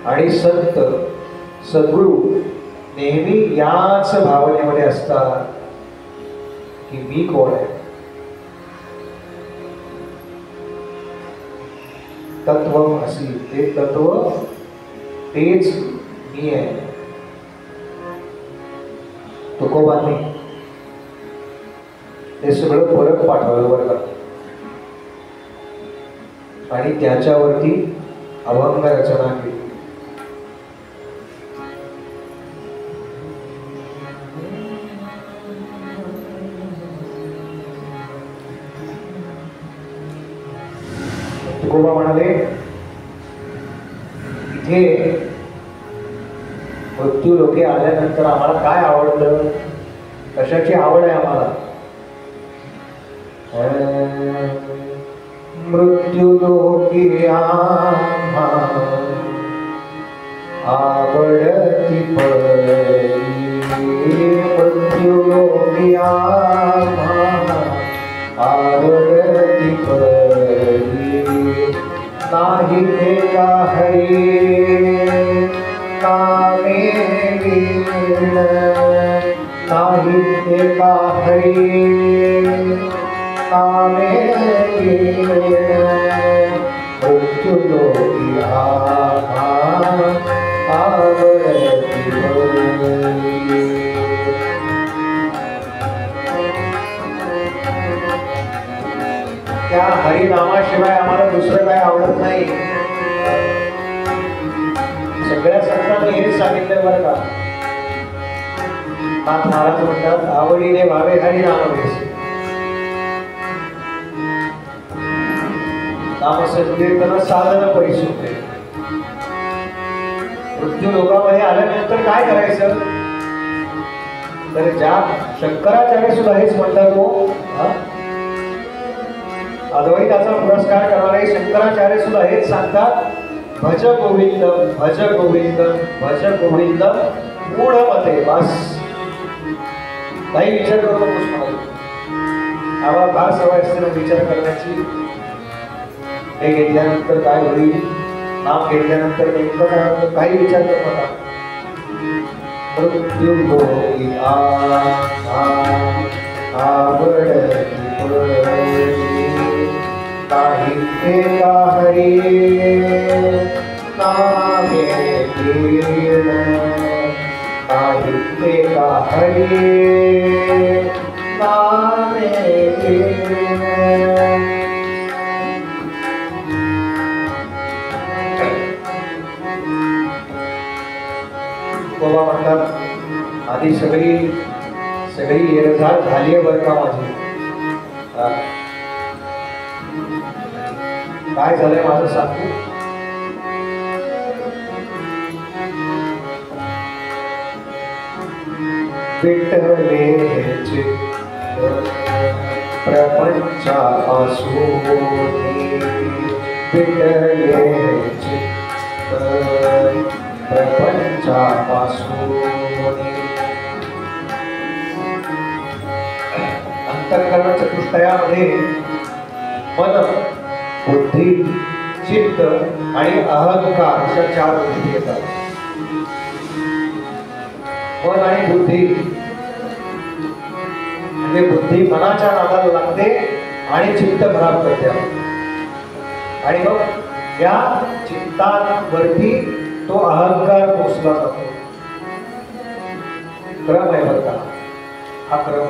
आणि संत सद्गुरू नेहमी याच भावनेमध्ये असतात की मी कोण आहे. तत्व असी, ते तत्व तेच मी आहे. तुकोबांनी ते सगळं परत पाठवलं बरं का. आणि त्याच्यावरती अभंग रचना केली. तुकोबा म्हणाले इथे मृत्यू लोके आल्यानंतर आम्हाला काय आवडतं? कशाची आवड आहे आम्हाला? मृत्यू लोकी आम्हा आवडती परी, मृत्यू लोकी आम्हा आवडती परी. नाही एका हरी नामे लीन, नाही एका हरी नामे लीन. मृत्यू लोकी आम्हा आवडती परी. त्या हरिनामाशिवाय आम्हाला दुसरं काय आवडत नाही. सगळ्या संतांनी हेच सांगितलं बरं का. नाथ महाराज म्हणतात आवडीने व्हावे हरिनाम भेसे. नाम संकीर्तन साधन परिसुते. मृत्यू लोकामध्ये आल्यानंतर काय करायचं? तर ज्या शंकराचार्य सुद्धा हेच म्हणतात हो, अद्वैताचा पुरस्कार करणारे शंकराचार्य सुद्धा हेच सांगतात, भज गोविंद भज गोविंद भज गोविंद मूढ मते. बस काही विचार करू नकोस म्हणाले. आम्हाला फार सवय असते ना विचार करण्याची. हे घेतल्यानंतर काय होईल, नाम घेतल्यानंतर नेमकं काय होतं, काही विचार करू नका. मृत्यू होई काही एका हरी नामे लीन, काही एका हरी नामे लीन. बाबा म्हणतात आधी सगळी येरझार झाली आहे बरं का माझी. काय झालंय माझं सांगू? विठ्ठले चित्त प्रपंचापासून, विठ्ठले चित्त प्रपंचापासून. अंतःकरण चतुष्टयामध्ये मन, बुद्धी, चित्त आणि अहंकार अशा 4 गोष्टी येतात. मन आणि बुद्धी म्हणजे बुद्धी मनाच्या नादाला लागते आणि चित्त खराब करते. आणि मग या चित्तावरती तो अहंकार पोचला जातो. क्रम आहे बरं का हा क्रम.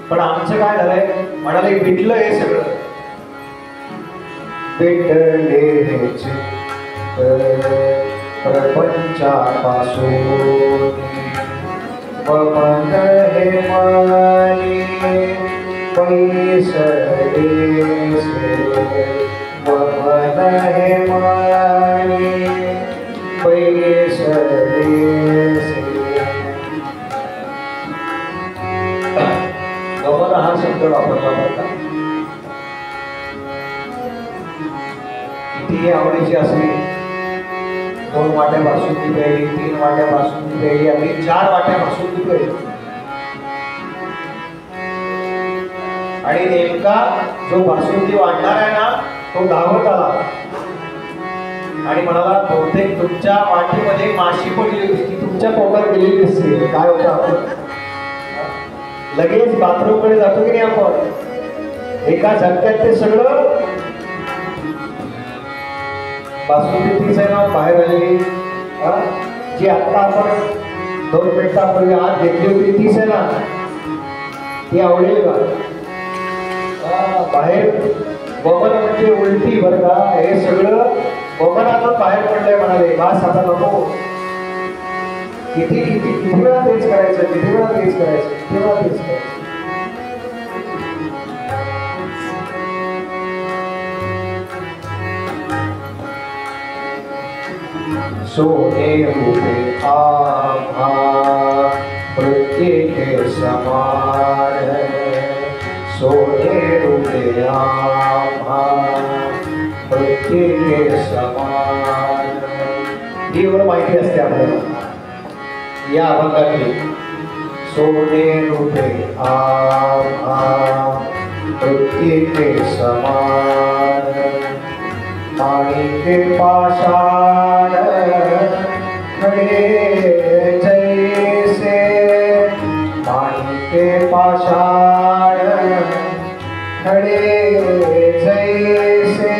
पण आमचं काय झालंय, म्हणाले विटलं हे सगळं. विटले चित्त प्रपंचापासून, मन हे मनी पैसले मन हे मनी पैसले. गमन हा शब्द वापरला जातो. कितीही आवडीची असली, 2 वाट्या बासुंदी प्यायली, 3 वाट्या बासुंदी प्यायली, अगदी 4 वाट्या बासुंदी प्यायली, आणि नेमका जो बासुंदी वाढणार आहे ना तो धावत आला आणि म्हणाला बहुतेक तुमच्या वाटीमध्ये माशी पडली होती, ती तुमच्या पोटात गेलेली असते. काय होतं आपण लगेच बाथरूम कडे जातो की नाही आपण, एका झटक्यात ते सगळं बासुंदी तीच आहे ना बाहेर आलेली, जी आता आपण 2 मिनिटांपूर्वी आत घेतली होती तीच आहे ना, ती आवडेल का? बाहेर वमन म्हणजे उलटी बरं का, हे सगळं वमनातून बाहेर पडलंय म्हणाले. बास आता नको. किती वेळा तेच करायचं, किती वेळा तेच करायचं, किती वेळा तेच करायचं. सोने रूपे आभा प्रत्येक समान, सोने रूपे आभा प्रत्येक समान. ही एवढं माहिती असते आपल्याला या अभंगातली. सोने रूपे आभा प्रत्येक समान, माणिके पाषाण खडे जैसे, माणिके पाषाण खडे जैसे.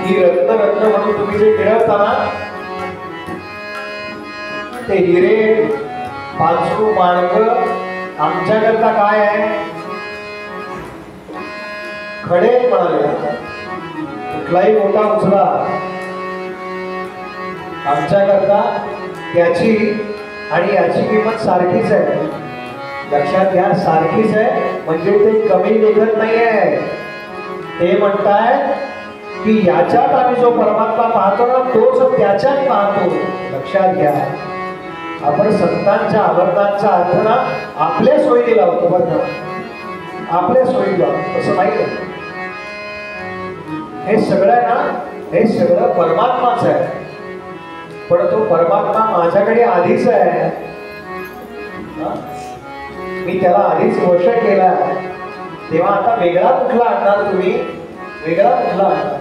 ही रत्न म्हणून तुम्ही जे मिळवता ना ते हिरे, पाचू, माणकं आमच्याकरता काय आहे? खडे म्हणाले. कुठलाही मोठा उचला आमच्याकरता त्याची आणि याची किंमत सारखीच आहे. लक्षात घ्या, सारखीच आहे म्हणजे ते कमी निघत नाहीये. ते म्हणताय की याच्यात आम्ही जो परमात्मा पाहतो ना तोच त्याच्यात पाहतो. लक्षात घ्या, आपण संतांच्या आवर्तांचा अर्थ ना आपल्या सोयीने लावतो. बरं का, आपल्या सोयी लावतो तसं नाही. हे सगळं आहे ना, हे सगळं परमात्माच आहे. पण तो परमात्मा माझ्याकडे आधीच आहे. मी त्याला आधीच वश केला. तेव्हा आता वेगळा कुठला आणणार तुम्ही? वेगळा कुठला आणणार?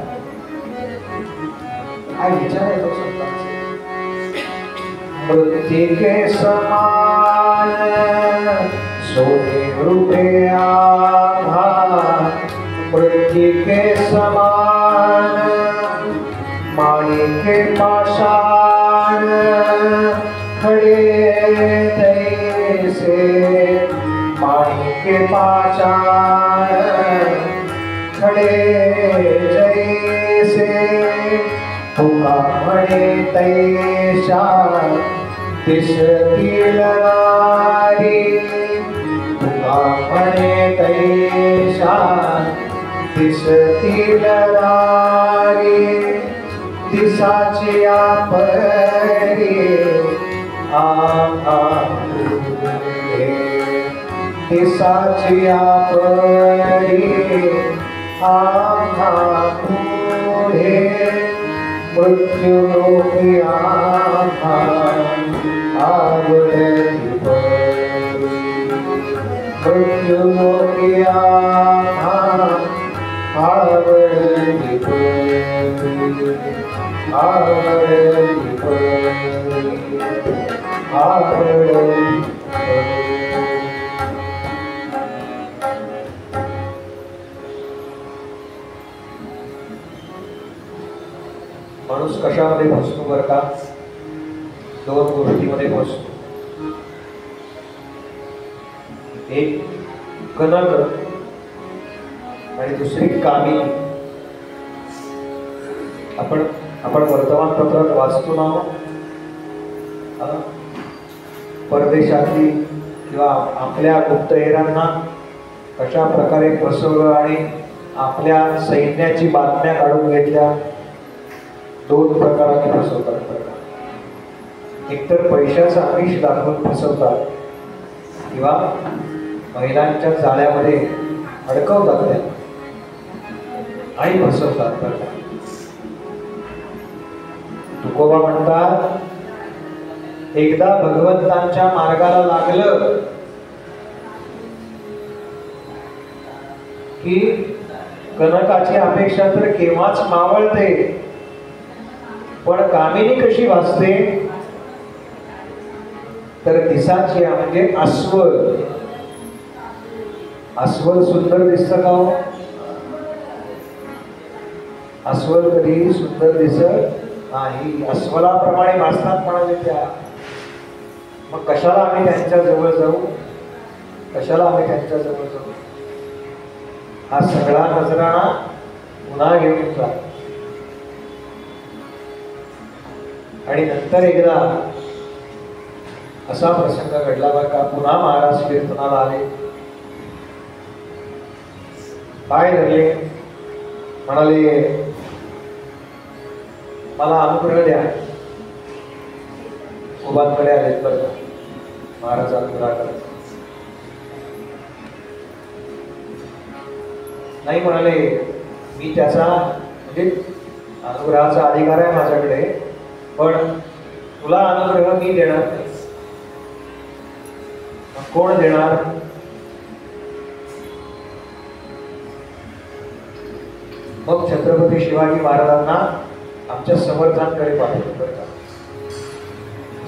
काय विचार येतो संतांचे. मृत्तिके समान सोने रूपे आभा, मृत्तिके समान माणिके पाषाण खडे तैसे, माणिके पाषाण खडे जैसे, तुका म्हणे तैशा दिसतील नारी, तुका म्हणे तैशा दिसतील नारी, दिसाची आपली आभा दिसाची आपली आभा पुढे, मृत्यू लोकी आभा आवडती परी, मृत्यू लोकी आभा आवडती परी, आवडती परी, आवडती परी. माणूस कशामध्ये फसतो बरं का? दोन गोष्टीमध्ये फसतो. एक कनक आणि दुसरी कामी. आपण वर्तमानपत्रात वाचतो ना, परदेशातली किंवा आपल्या गुप्तहेरांना कशा प्रकारे फसवलं आणि आपल्या सैन्याची बातम्या काढून घेतल्या. दोन प्रकाराने फसवतात. एकतर पैशाचा आमिष दाखवून फसवतात किंवा महिलांच्या जाळ्यामध्ये अडकवतात त्या आणि फसवतात. तुकोबा म्हणतात, एकदा भगवंतांच्या मार्गाला लागलं की कनकाची अपेक्षा तर केव्हाच मावळते. पण कामिनी कशी वाचते? तर दिसाची म्हणजे अस्वल. अस्वल सुंदर दिसत का हो? अस्वल कधी सुंदर दिसत नाही. अस्वलाप्रमाणे वाचतात म्हणाले त्या. मग कशाला आम्ही त्यांच्या जवळ जाऊ? कशाला आम्ही त्यांच्या जवळ जाऊ? हा सगळा नजराणा पुन्हा घेऊन जा. आणि नंतर एकदा असा प्रसंग घडला बरं का. पुन्हा महाराज कीर्तनाला आले. पाय धरले, म्हणाले मला अनुग्रह द्या. उभांकडे आलेत बरं का महाराज अनुग्रह करत नाही. म्हणाले मी त्याचा म्हणजे अनुग्रहाचा अधिकार आहे माझ्याकडे, पण तुला अनुग्रह मी देणार नाही. कोण देणार? मग छत्रपती शिवाजी महाराजांना आमच्या समर्थांकडे पाठवलं बरं का.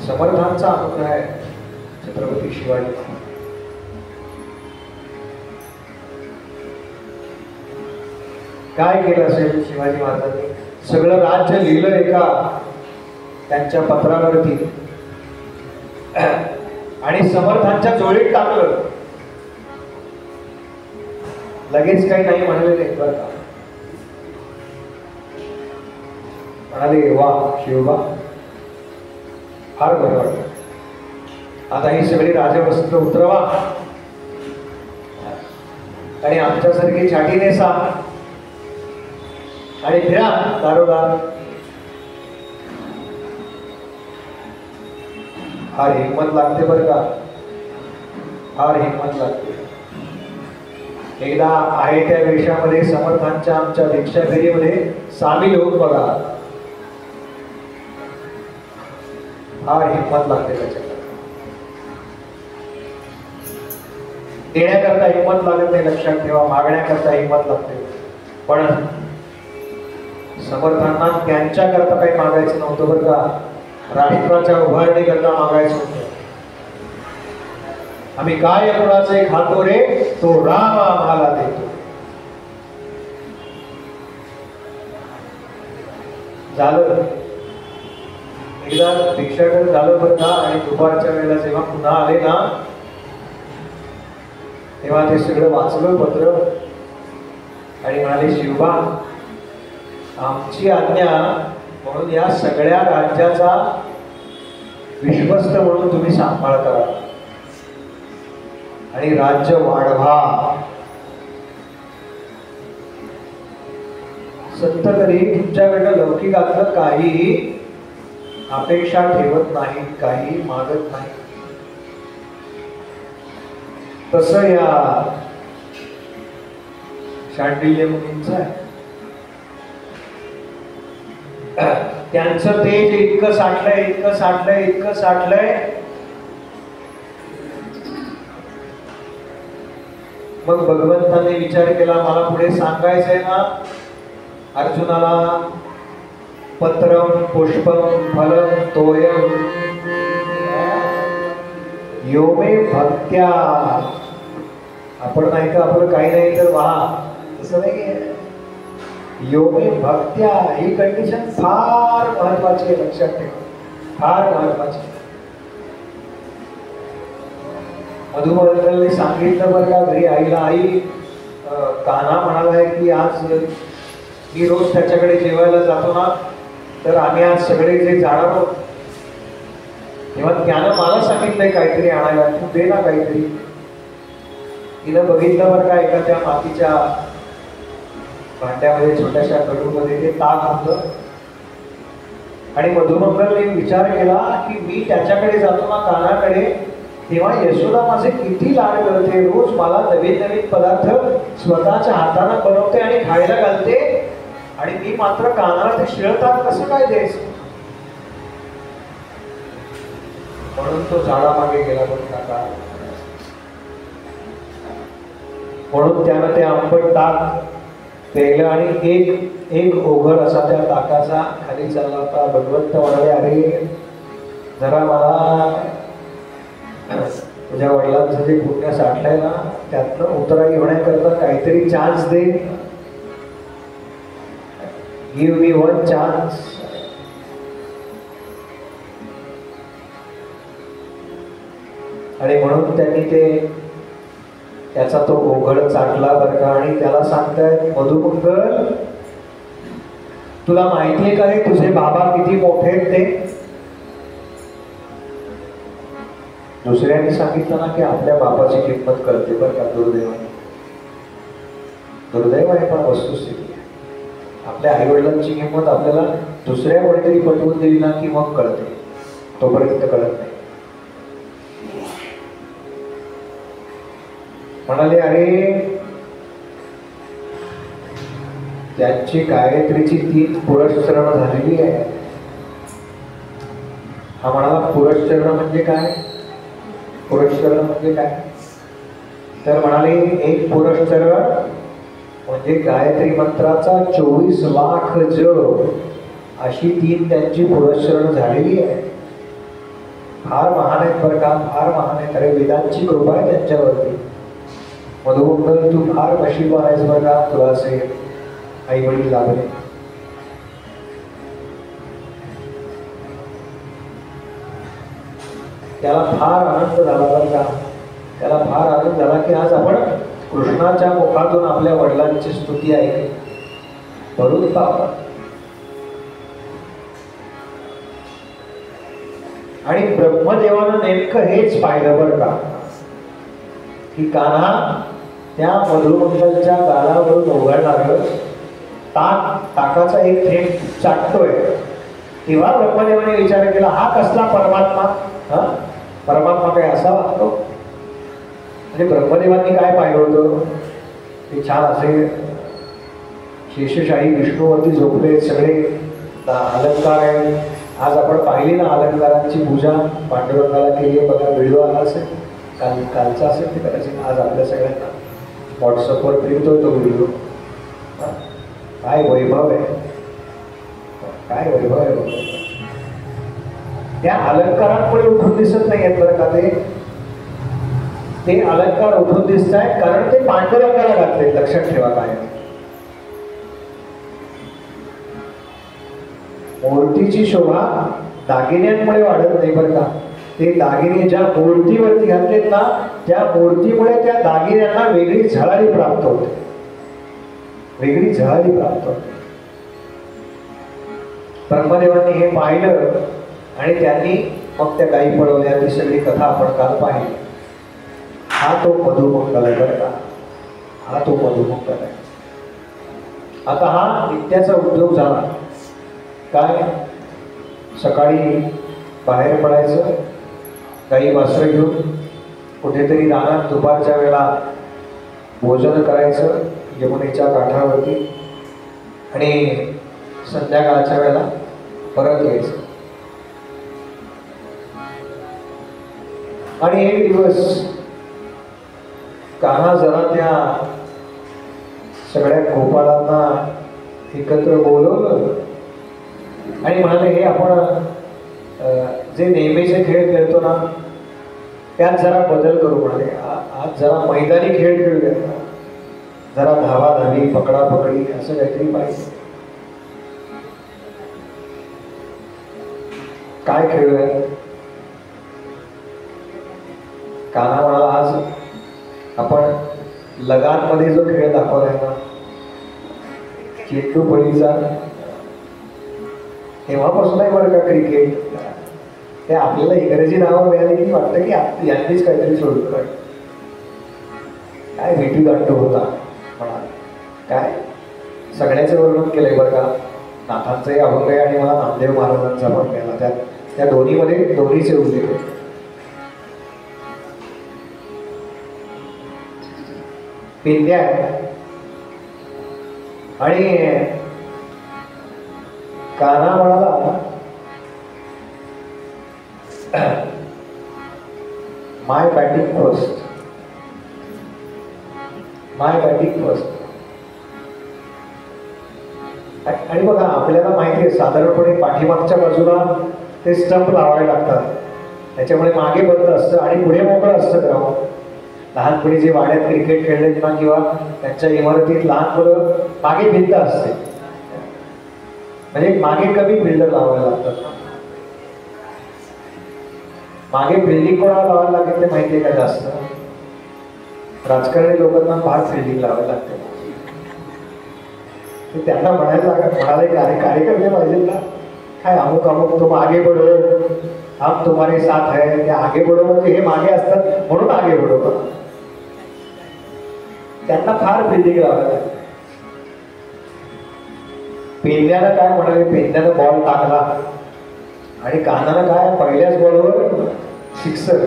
समर्थांचा अनुग्रह आहे छत्रपती शिवाजी महाराज. काय केलं असेल शिवाजी महाराजांनी? सगळं राज्य लिहिलंय का त्यांच्या पत्रावरती आणि समर्थांच्या जोडीत टाकलं. लगेच काही नाही म्हणाले नाही बरं का. म्हणाले वा शिवबा, फार बरं वाटलं. आता ही सगळी राजवस्त्र उतरवा आणि आमच्यासारखी छाटी नेसा आणि फिरा दारोदार. फार हिंमत लागते बरं का, फार हिंमत लागते. एकदा आहे त्या वेशामध्ये समर्थांच्या आमच्या दीक्षा फेरीमध्ये सामील होऊन बघा, फार हिंमत लागते त्याच्याकडे. देण्याकरता हिंमत लागत नाही, लक्षात ठेवा. मागण्याकरता हिंमत लागते. पण समर्थांना त्यांच्याकरता काही मागायचं नव्हतं बरं का, राष्ट्राच्या उभारणीकरता मागायचं होतं. आम्ही काय कुणाचे खातो रे, तो राम आम्हाला देतो. झालं एकदा भिक्षाटन झालं बरं का. आणि दुपारच्या वेळेला जेव्हा पुन्हा आले ना, तेव्हा ते सगळं वाचलं पत्र आणि म्हणाले, शिवबा आमची आज्ञा म्हणून या सगळ्या राज्याचा विश्वस्त म्हणून तुम्ही सांभाळ करा आणि राज्य वाढवा. संत कधी तुमच्याकडनं लौकिकातलं काही अपेक्षा ठेवत नाही, काही मागत नाही. तसं या शांडिल्य मुनींचं आहे. त्यांचं तेज इतकं साठलंय, इतकं साठलंय, इतकं साठलंय. मग भगवंताने विचार केला, मला पुढे सांगायचंय ना अर्जुनाला, पत्रम पुष्पम फलम तोयम योमे भक्त्या. आपण नाही का आपलं काही नाही तर वाहा, तसं नाही. योमे भक्त्या ही कंडिशन फार महत्वाची आहे, लक्षात ठेवा, फार महत्वाची. मधुमंडलने सांगितलं बरं का घरी आईला, आई कान्हा म्हणालाय की आज मी रोज त्याच्याकडे जेवायला जातो ना, तर आम्ही आज सगळे जे जाणार आहोत, तेव्हा त्यानं मला सांगितलंय काहीतरी आणायला, तू दे ना काहीतरी. तिनं बघितलं बरं का एका त्या मातीच्या भांड्यामध्ये, छोट्याशा कडूमध्ये ते ताक होतं. आणि मधुमंगलने विचार केला की मी त्याच्याकडे जातो ना कानाकडे, तेव्हा यशोदा माझे किती लाड करते, रोज मला नवीन नवीन पदार्थ स्वतःच्या हाताने बनवते आणि खायला घालते, आणि मी मात्र कानाला ते शिळतात कसं काय द्यायचं. म्हणून तो झाडामागे गेला बरं का. म्हणून त्यानं ते आंबट ताक प्यायलं आणि एक ओघळ असा त्या ताकाचा खाली चालला होता. भगवंत म्हणाले, अरे जरा मला तुझ्या वडिलांचं जे पुण्य साठलंय ना, त्यातनं उतराई होण्याकरता काहीतरी चान्स दे. Give me one chance. आणि म्हणून त्यांनी त्याचा तो ओघळ चाटला बरं का. आणि त्याला सांगतायत, मधुमंगल तुला माहितीये का रे तुझे बाबा किती मोठे आहेत ते. दुसऱ्यांनी सांगितलं ना की आपल्या बापाची किंमत कळते बरं का. दुर्दैवाने, दुर्दैव आहे पण वस्तुस्थिती. आपल्या आई वडिलांची किंमत आपल्याला दुसऱ्या कोणीतरी पटवून दिली ना की मग कळते, तोपर्यंत कळत नाही. म्हणाले, अरे त्यांची गायत्रीची 3 पुरस्चरण झालेली आहे. हा म्हणाला, पुरस्चरण म्हणजे काय, पुरस्चरण म्हणजे काय. तर म्हणाले, एक पुरस्चरण म्हणजे गायत्री मंत्राचा 24 लाख जप, अशी 3 त्यांची पुरस्चरण झालेली आहे. फार महान आहेत बरं का, फार महान आहेत. अरे वेदांची कृपा आहे त्यांच्यावरती. मधुमंगल तू फार नशीबवान आहेस बरं का, तुला असे आई वडील लाभले. त्याला फार आनंद झाला बरं का. त्याला फार आनंद झाला की आज आपण कृष्णाच्या मुखातून आपल्या वडिलांची स्तुती ऐकली. भरून पापा. आणि ब्रह्मदेवानं नेमकं हेच पाहिलं बरं का, की कान्हा त्या मधुमंगलच्या गालावरून ओघळणार ताकाचा एक थेंब चाटतोय, तेव्हा ब्रह्मदेवाने विचार केला हा कसला परमात्मा, हा परमात्मा काय असा वागतो. म्हणजे ब्रह्मदेवांनी काय पाहिलं होतं, ते छान असे शेषशाही विष्णूवरती झोपले सगळे अलंकार आहे. आज आपण पाहिली ना अलंकारांची पूजा पांडुरंगाला केली आहे बघा, व्हिडिओ आला असेल कालचा असेल ते कदाचित, आज आपल्या सगळ्यांना व्हॉट्सअपवर फिरतोय तो व्हिडिओ. काय वैभव आहे, काय वैभव आहे. त्या अलंकारांमुळे उठून दिसत नाही आहेत बरं का, ते अलंकार उठून दिसत आहेत कारण ते पांडुरंगाला घातले. लक्षात ठेवा काय, मूर्तीची शोभा दागिन्यांमुळे वाढत नाही बरं का. ते दागिने ज्या मूर्तीवरती घातलेत ना, त्या मूर्तीमुळे त्या दागिन्यांना वेगळी झळाळी प्राप्त होते, वेगळी झळाळी प्राप्त होते. ब्रह्मदेवांनी हे पाहिलं आणि त्यांनी मग त्या गायी पळवल्या. ती सगळी कथा आपण काल पाहिली. हा तो मधुमंगल आहे बरं का, हा तो मधुमंगल आहे. आता हा नित्याचा उद्योग झाला. काय, सकाळी बाहेर पडायचं गाई वासरं घेऊन कुठेतरी रानात, दुपारच्या वेळेला भोजन करायचं यमुनेच्या काठावरती आणि संध्याकाळच्या वेळेला परत यायचं. आणि एक दिवस कान्हा जरा त्या सगळ्या गोपाळांना एकत्र बोलवलं आणि म्हणाले हे आपण जे नेहमीचे खेळ खेळतो ना त्यात जरा बदल करू. म्हणाले आज जरा मैदानी खेळ खेळूया, जरा धावाधावी पकडापकडी असं काहीतरी पाहिजे. काय खेळूया. कान्हा म्हणाला आज आपण लगानमध्ये जो खेळ दाखवलाय ना चेंडू पळीचा, तेव्हापासून आहे बरं का क्रिकेट. ते आपल्याला इंग्रजी नावं मिळाली की वाटतं की यांनीच काहीतरी सोडलं पाहिजे. काय भेटी गाठतो होता म्हणा, काय सगळ्याचं वर्णन केलंय बरं का. नाथांचंही अभंग आहे आणि मला नामदेव महाराजांचा पण मिळाला. त्या दोन्हीमध्ये दोन्हीचे उल्लेख आहे. पेंड्या आणि कान्हा म्हणाला माय बॅटिंग फर्स्ट, माय बॅटिंग फर्स्ट. आणि बघा आपल्याला माहिती आहे साधारणपणे पाठीमागच्या बाजूला ते स्टंप लावायला लागतात, त्याच्यामुळे मागे बंद असतं आणि पुढे मोकळं असतं ग्राउंड. लहानपणी जे वाड्यात क्रिकेट खेळले जेव्हा किंवा त्यांच्या इमारतीत लहान मुलं मागे भिंत असते, म्हणजे मागे कमी फिल्डर लावायला लागतात. मागे फिल्डिंग कोणाला लावायला लागेल ते माहिती आहे का जास्त, राजकारणी लोकांना फार फिल्डिंग लावायला लागते. त्यांना म्हणाले कार्यकर्ते पाहिजे ना, काय अमुक अमुक तुम आगे बढो, हम तुम्हारे साथ है. ते आगे बढो म्हणजे हे मागे असतात म्हणून आगे बढो. त्यांना फार फिल्डिंग लावायला लागते. पेंड्यानं काय म्हणाले, पेंड्यानं बॉल टाकला आणि कान्हानं काय पहिल्याच बॉलवर सिक्सर.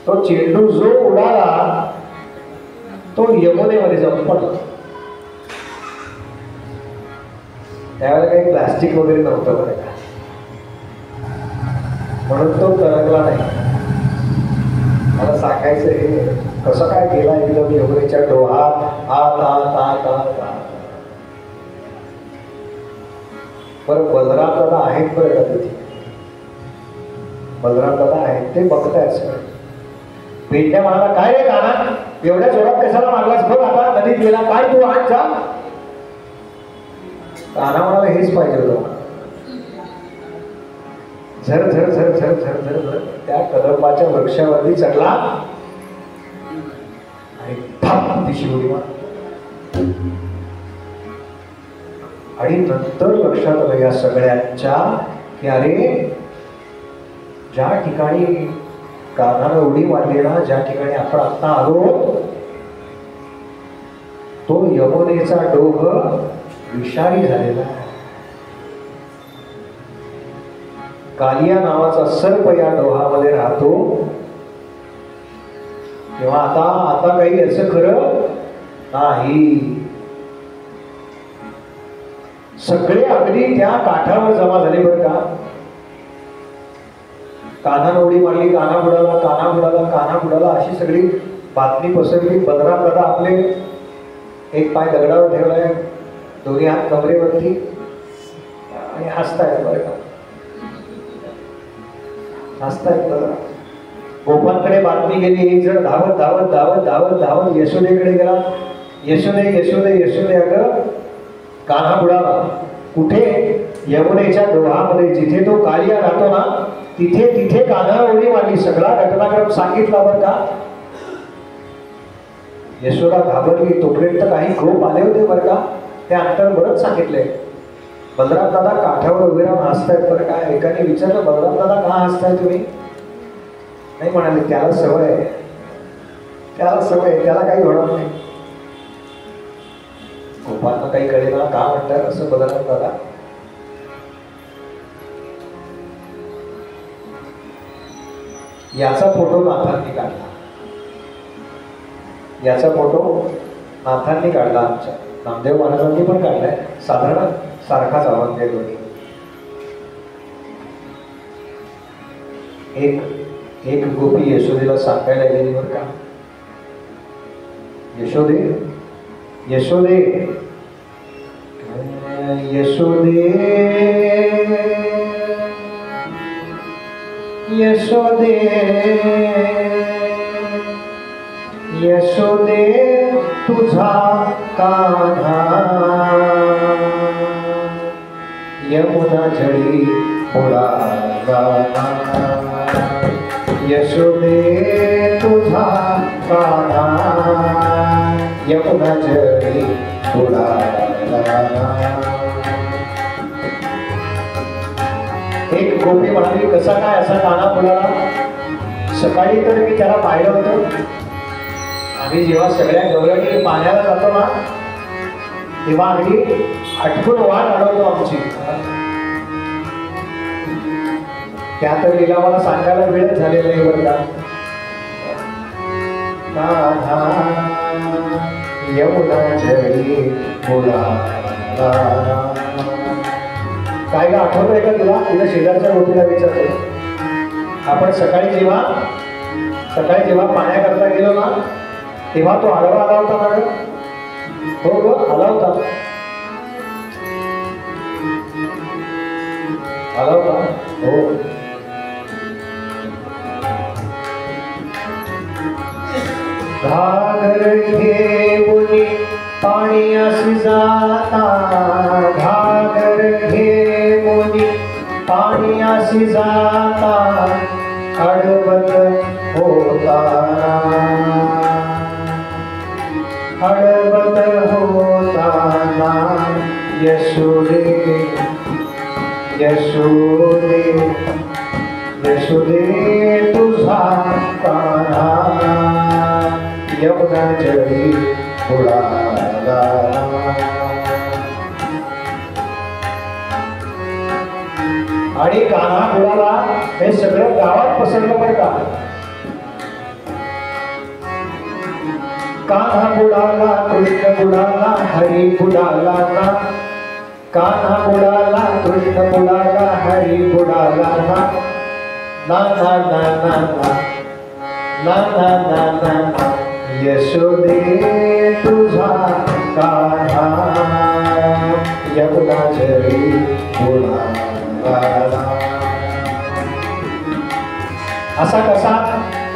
तो चेंडू जो उडाला तो यमुनेमध्ये जाऊन पडला. त्यावेळेला काही प्लास्टिक वगैरे नव्हतं बरं का, म्हणून तो तरंगला नाही. मला सांगायचं हे कसं काय गेला एकदम यमुनेच्या डोहात आत आत आत आत आत. बरं बलराम दादा आहेत बरं का तिथे, बलराम दादा आहेत ते बघतायत सगळं. पेंड्या म्हणाला काय रे कान्हा एवढ्या जोरात कशाला मारलास, बघ आता नदीत गेला काय तू आठ जा. कान्हा म्हणाला हेच पाहिजे होतं. झर झर झर झर झर झर झर त्या कदंबाच्या वृक्षावरती चढला आणि थाप ती शिवली मारली. आणि नंतर लक्षात आलं या सगळ्यांच्या की अरे ज्या ठिकाणी कान्हानं उडी मारली ना, ज्या ठिकाणी आपण आता आलो तो यमुनेचा डोह विषारी झालेला आहे. कालिया नावाचा सर्प या डोहामध्ये राहतो. तेव्हा आता काही याचं खरं नाही. सगळे अगदी त्या काठावर जमा झाले बरं का. कान्हानं उडी मारली, कान्हा बुडाला, कान्हा बुडाला, कान्हा बुडाला, अशी सगळी बातमी पसरली. बलराम दादा आपले एक पाय दगडावर ठेवलाय, दोन्ही हात कमरेवरती आणि हसतायत बरं का, हसतायत बरं. गोपांकडे बातमी गेली. एक जण धावत धावत धावत धावत धावत यशोदेकडे गेला. यशोदे यशोदे यशोदे, अगं कान्हा बुडाला. कुठे? यमुनेच्या डोहामध्ये. जिथे तो कालिया राहतो ना तिथे तिथे कान्हाला उडी मारली. सगळा घटनाक्रम सांगितला बरं का. यशोदा घाबरली. तोपर्यंत काही गोप आले होते बरं का. ते अंतर बरंच सांगितलंय. बलराम दादा काठावर उभे राहून हसतायत बरं का. एकाने विचारलं, बलराम दादा का हसताय तुम्ही? नाही म्हणाले, त्याला सवय आहे, त्याला सवय आहे, त्याला काही होणार नाही. गोपांना काही कळेना का म्हणतात असं बलराम दादा. याचा फोटो नाथांनी काढला. याचा फोटो नाथांनी काढला. आमच्या नामदेव महाराजांनी पण काढलाय. साधारण सारखाच आवाज आहे दोन्ही. एक गोपी यशोदेला सांगायला गेली बरं का. यशोदे यशोदे यशोदे यशोदे यशोदे तुझा कान्हा यमुना जळी बुडाला. यशोदे तुझा कान्हा यमुना जळी बुडाला. एक गोपी म्हणाली, कसा काय असा कान्हा बुडाला? सकाळी तर मी त्याला पाहिलं होतं. आम्ही जेव्हा सगळ्या गवळणी पाण्याला जातो ना तेव्हा अगदी हटकून वाट अडवतो आमची. त्या तर लीला मला सांगायला वेळच झालेला नाही बरं का. कान्हा यमुना जळी बुडाला. काय का आठवतंय का तुला? तिला शेजारच्या गोपीला विचारतो. आपण सकाळी जेव्हा पाण्याकरता गेलो ना तेव्हा तो आडवा आला होता ना? हो ग, आला होता, आला होता. हो, घागर घेऊन पाणी अशी जाता, घागर घेऊन पाणी अशी जाता, अडवत होताना, अडवत होताना. यशोदे यशोदे यशोदे तुझा कान्हा यमुना जळी बुडाला. आणि कान्हा बुडाला हे सगळं गावात पसरलं बरं का. कान्हा बुडाला, कृष्ण बुडाला, हरी बुडाला ना. कान्हा बुडाला, कृष्ण बुडाला, हरी बुडाला ना. ना ना ना ना ना ना ना ना ना ना. यशोदे तुझा कान्हा यमुना जळी बुडाला. असा कसा?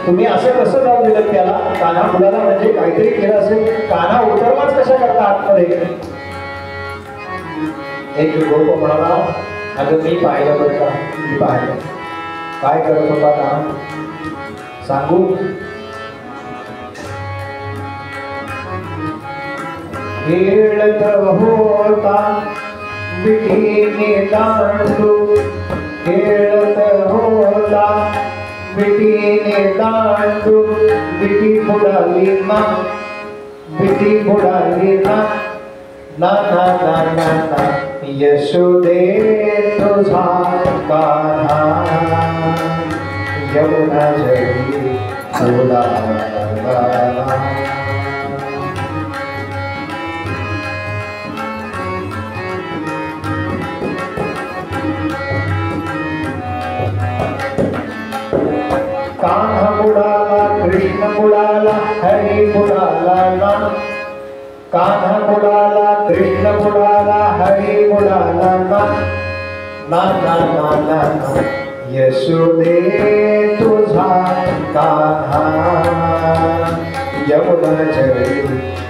तुम्ही असं कसं जाऊ दिलं त्याला? कान्हा बुडाला म्हणजे काहीतरी केलं असेल. कान्हा उतरलाच कशा करता आतमध्ये? एक गोप म्हणाला, अगं मी पाहिलं बरं का, मी पाहिलं. काय करत होता कान्हा सांगू? खेळत होता विठीने दांडू, खेळत होता विठीने दांडू. विठी बुडाली ना, भीती बुडाली ना ना ना ना ना ना यशोदे तुझा कान्हा यमुना जळी फुलाला कान्हा बुडाला कृष्ण बुडाला हरी बुडाला ना कान्हा बुडाला कृष्ण बुडाला हरी बुडाला ना ना ना ना ना ना यशोदे तुझा कान्हा यमुना जळी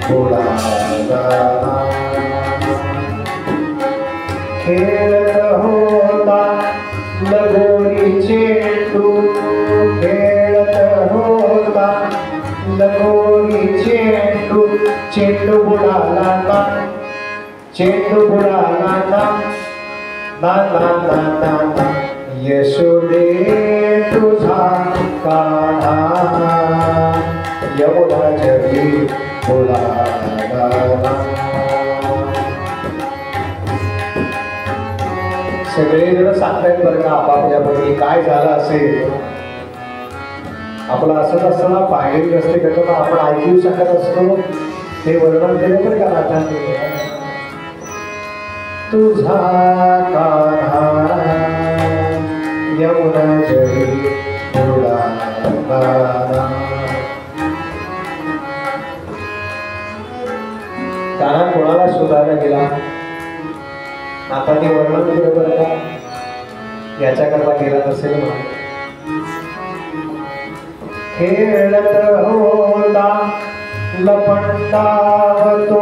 बुडाला खेळत होता लगोरी चेंडू खेळत होता लगोरी चेंडू चेंडू बुडाला ना चेंडू बुडाला ना ना ना ना ना ना यशोदे तुझा कान्हा यमुना जळी बुडाला सगळेजण सांगतायत बरं का आपापल्यापैकी काय झालं असेल आपलं असंच असताना पायरी रस्ते करताना आपण ऐकू शकत असतो ते वर्णन केले पण का नाथांनी तुझा कान्हा यमुना जळी बुडाला कान्हा कोणाला शोधायला गेला आता ते वर्णन केलं बरं का याच्याकरता केला नसेल म्हणून खेळत होता लपंडावतो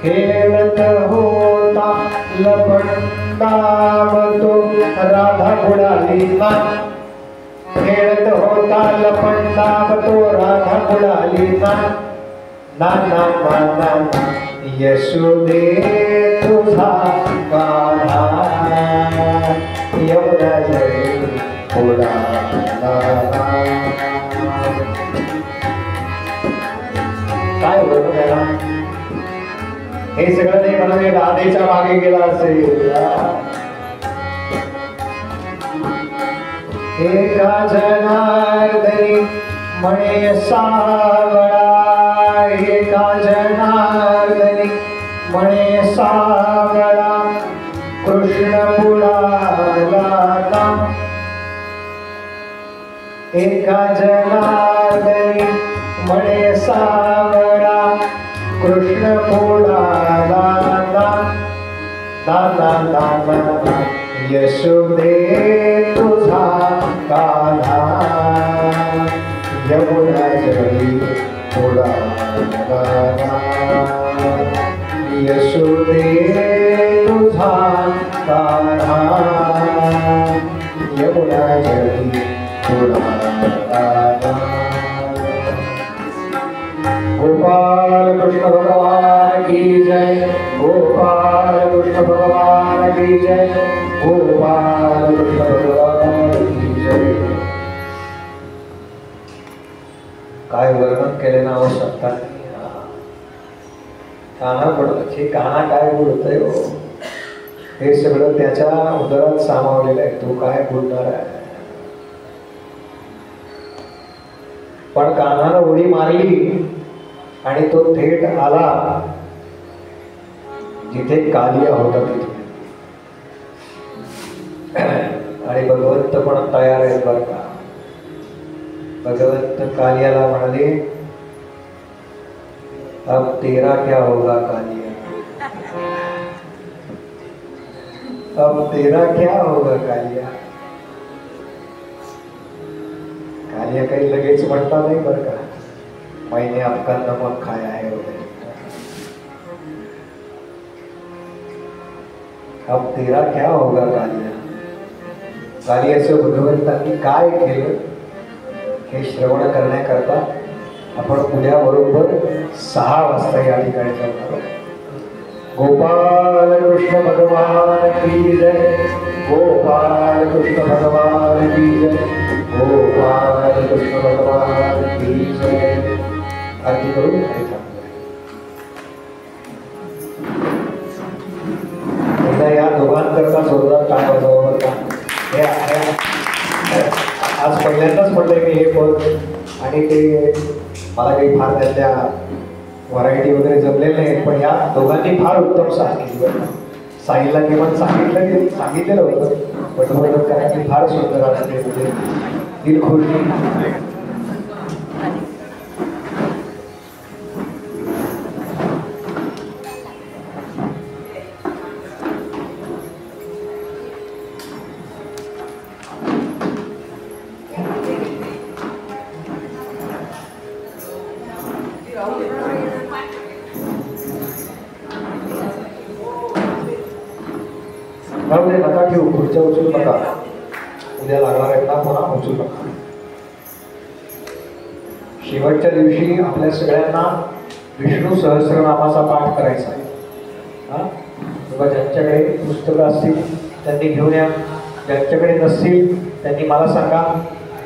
खेळत होता लपंडावतो राधा बुडाली ना खेळत होता लपंडावतो राधा बुडाली ना ना ना ना ना ना यशोदे तुझा कान्हा यमुना जळी बुडाला काय होतं त्याला हे सगळं नाही म्हणाले राधेच्या मागे गेला असेल एका जनार्दनी म्हणे सावळा एका जनार्दनी म्हणे सावळा कृष्ण बुडाला एका जनार्दनी म्हणे सावळा कृष्ण बुडाला ना ना ना ना यशोदे तुझा कान्हा यमुना जळी बुडाला यशोदे तुझा कान्हा यमुना जळी बुडाला गोपाल कृष्ण भगवान की जय गोपाल कृष्ण भगवान की जय गोपाल कृष्ण भगवान की जय काय वर्णन केले ना आवश्यकता कान्हा पडत हे कान्हा काय बोलतोय हो हे सगळं त्याच्या उदरात सामावलेलं आहे तो काय बोलणार आहे पण कान्हानं उडी मारली आणि तो थेट आला जिथे कालिया होता तिथे आणि भगवंत पण तयार आहेत बरं का भगवंत कालियाला म्हणाले अब तेरा क्या होगा कालिया अब तेरा क्या होगा कालिया कालिया काही लगेच म्हणता नाही बरं का मैंने आपका नमक खाया है वगैरे अब तेरा क्या होगा कालिया कालियाचं भगवंतांनी काय केलं हे श्रवण करण्याकरता आपण उद्या बरोबर 6 वाजता या ठिकाणी जाणार गोपाल कृष्ण भगवान की जय गोपाल कृष्ण भगवान की जय गोपाल कृष्ण भगवान की जय आरती करून आज पहिल्यांदाच म्हटलंय मी हे पद आणि ते मला काही फार त्यातल्या व्हरायटी वगैरे जमलेल्या नाहीत, पण या दोघांनी फार उत्तम सांगितलं. साईला किमान सांगितलेलं होतं, पटवर्धन करायची फार सुंदर असते, म्हणजे दिलखुशी. त्यामुळे नका ठेवू, पुढच्या उचलू नका, उद्या लागणार आहेत ना पुन्हा उचलू नका. शेवटच्या दिवशी आपल्या सगळ्यांना विष्णू सहस्रनामाचा पाठ करायचा आहे. हा, किंवा ज्यांच्याकडे पुस्तकं असतील त्यांनी घेऊन या, ज्यांच्याकडे नसतील त्यांनी मला सांगा,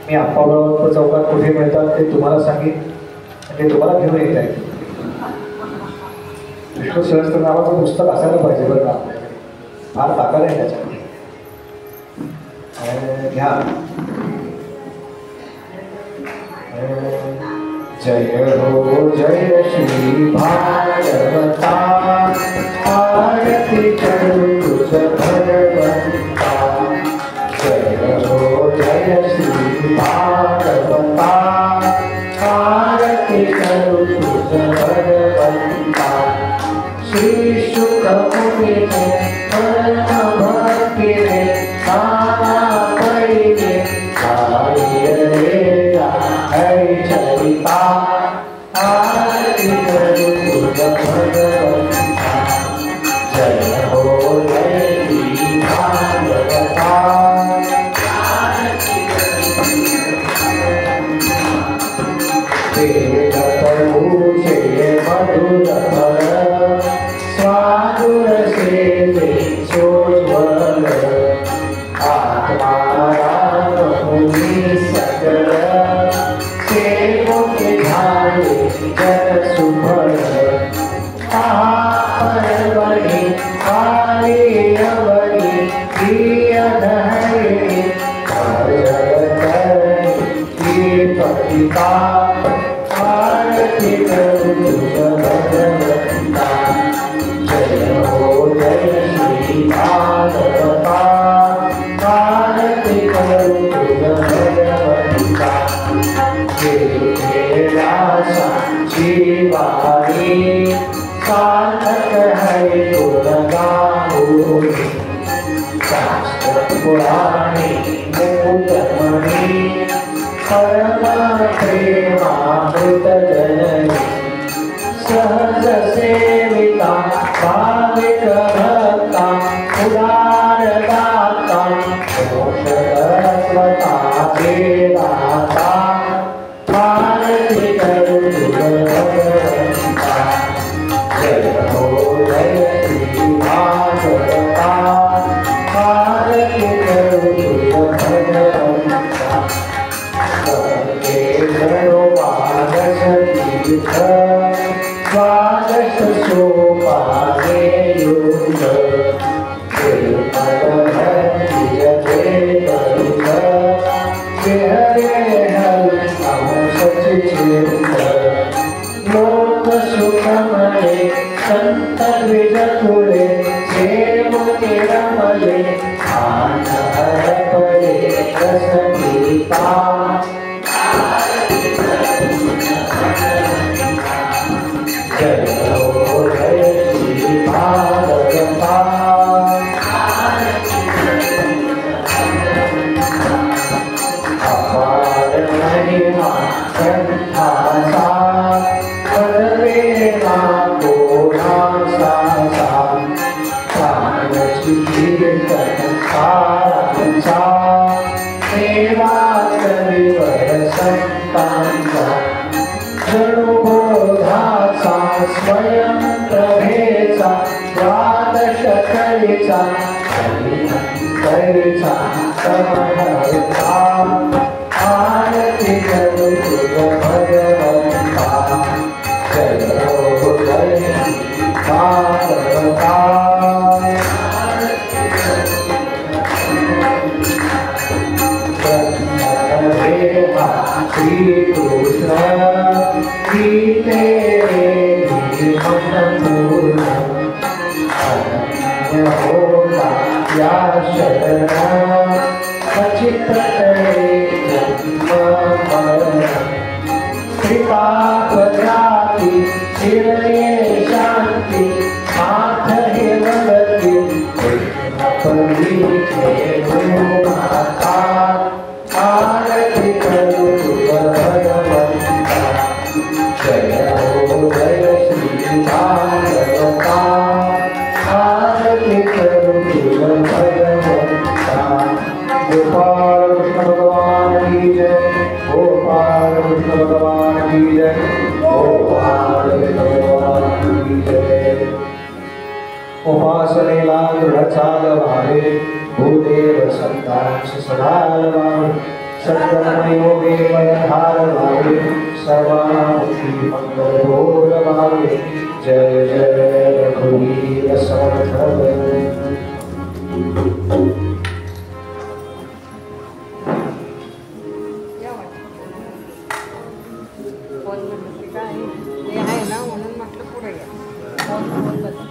मी आप्पाबरोबर चौकात कुठे मिळतात ते तुम्हाला सांगेन, म्हणजे तुम्हाला घेऊन येत आहे. विष्णू सहस्रनामाचं पुस्तक असायला पाहिजे बरं का, फार ताकद आहे त्याच्यामध्ये. घ्या. जय हो जय श्री भागवता, आरती करू तुझ भगवंता. जय हो जय श्री भागवता, आरती करू तुझ भगवंता. श्री शुक मुनीने परम भक्तीने नाना पहिले रे हरि चरिता. आरती करू तुझ भगवंता. जय हो जय श्री भागवता. वेद प्रभूषे मधुर फल, स्वादुर सेवे सोज्वल. आत्माराम मुनि सकल, सेवक झाले जन सुफल. परवणी आले अवनी प्रिय धरे, पतिता. आरती करू तुझ भगवंता. जय हो जय श्री भागवता, आरती करू तुझ भगवंता. जीवानी सार्थक है गुण गाऊनी. शास्त्र पुराणी मूलमणी, परम प्रेमामृत जननी. सहज सेविता भाविक भक्ता, उदार दाता मोक्षदत्वता दाता. आरती करू तुझ भगवंता. जय हो जय श्री भागवता, आरती करू तुझ भगवंता. द्वादश तीर्थ द्वादश सोपाने युग, निर्मल भक्ति जय करुण. हरे हरि हम सचिचित, लोक सुखमये संत विजकुले. सेवके रमले आन हरपले रस गीता. जय हो जय श्री भागवता. अपार महिमा ग्रंथाचा, पदवेला कोणाचा. प्राणची कीर्तन सारांचा, सेवा करीवर संतांचा. जणुबोधाचा स्वयं प्रभेचा, द्वादश कळीचा कळीचा समहर्ता. आरती करू तुझ भगवंता. जय हो जय भागवता. श्री कृष्ण गीते पूर्ण अनन्य होता या शरण सचित जन्म मरण कृपा प्रजाति चिरये शांति माथ हे वदति अपरिचे माता आरति करो भगवंता जय हो जय श्री भागवता आरति करो भगवंता गोपाल कृष्ण भगवान की जय गोपाल कृष्ण भगवान की जय गोपाल कृष्ण भगवान की जय उपासनेला दृढचाल व्हावे भूदेव संतांश सदाल व्हावे सत्कर्मयोगे वयधार व्हावे सर्वामुखी मंगल बोल व्हावे जय जय रघुवीर समर्थ या वाटतं. फोन म्हटलं की काय हे आहे ना म्हणून म्हटलं पुढे या फोन बद्दल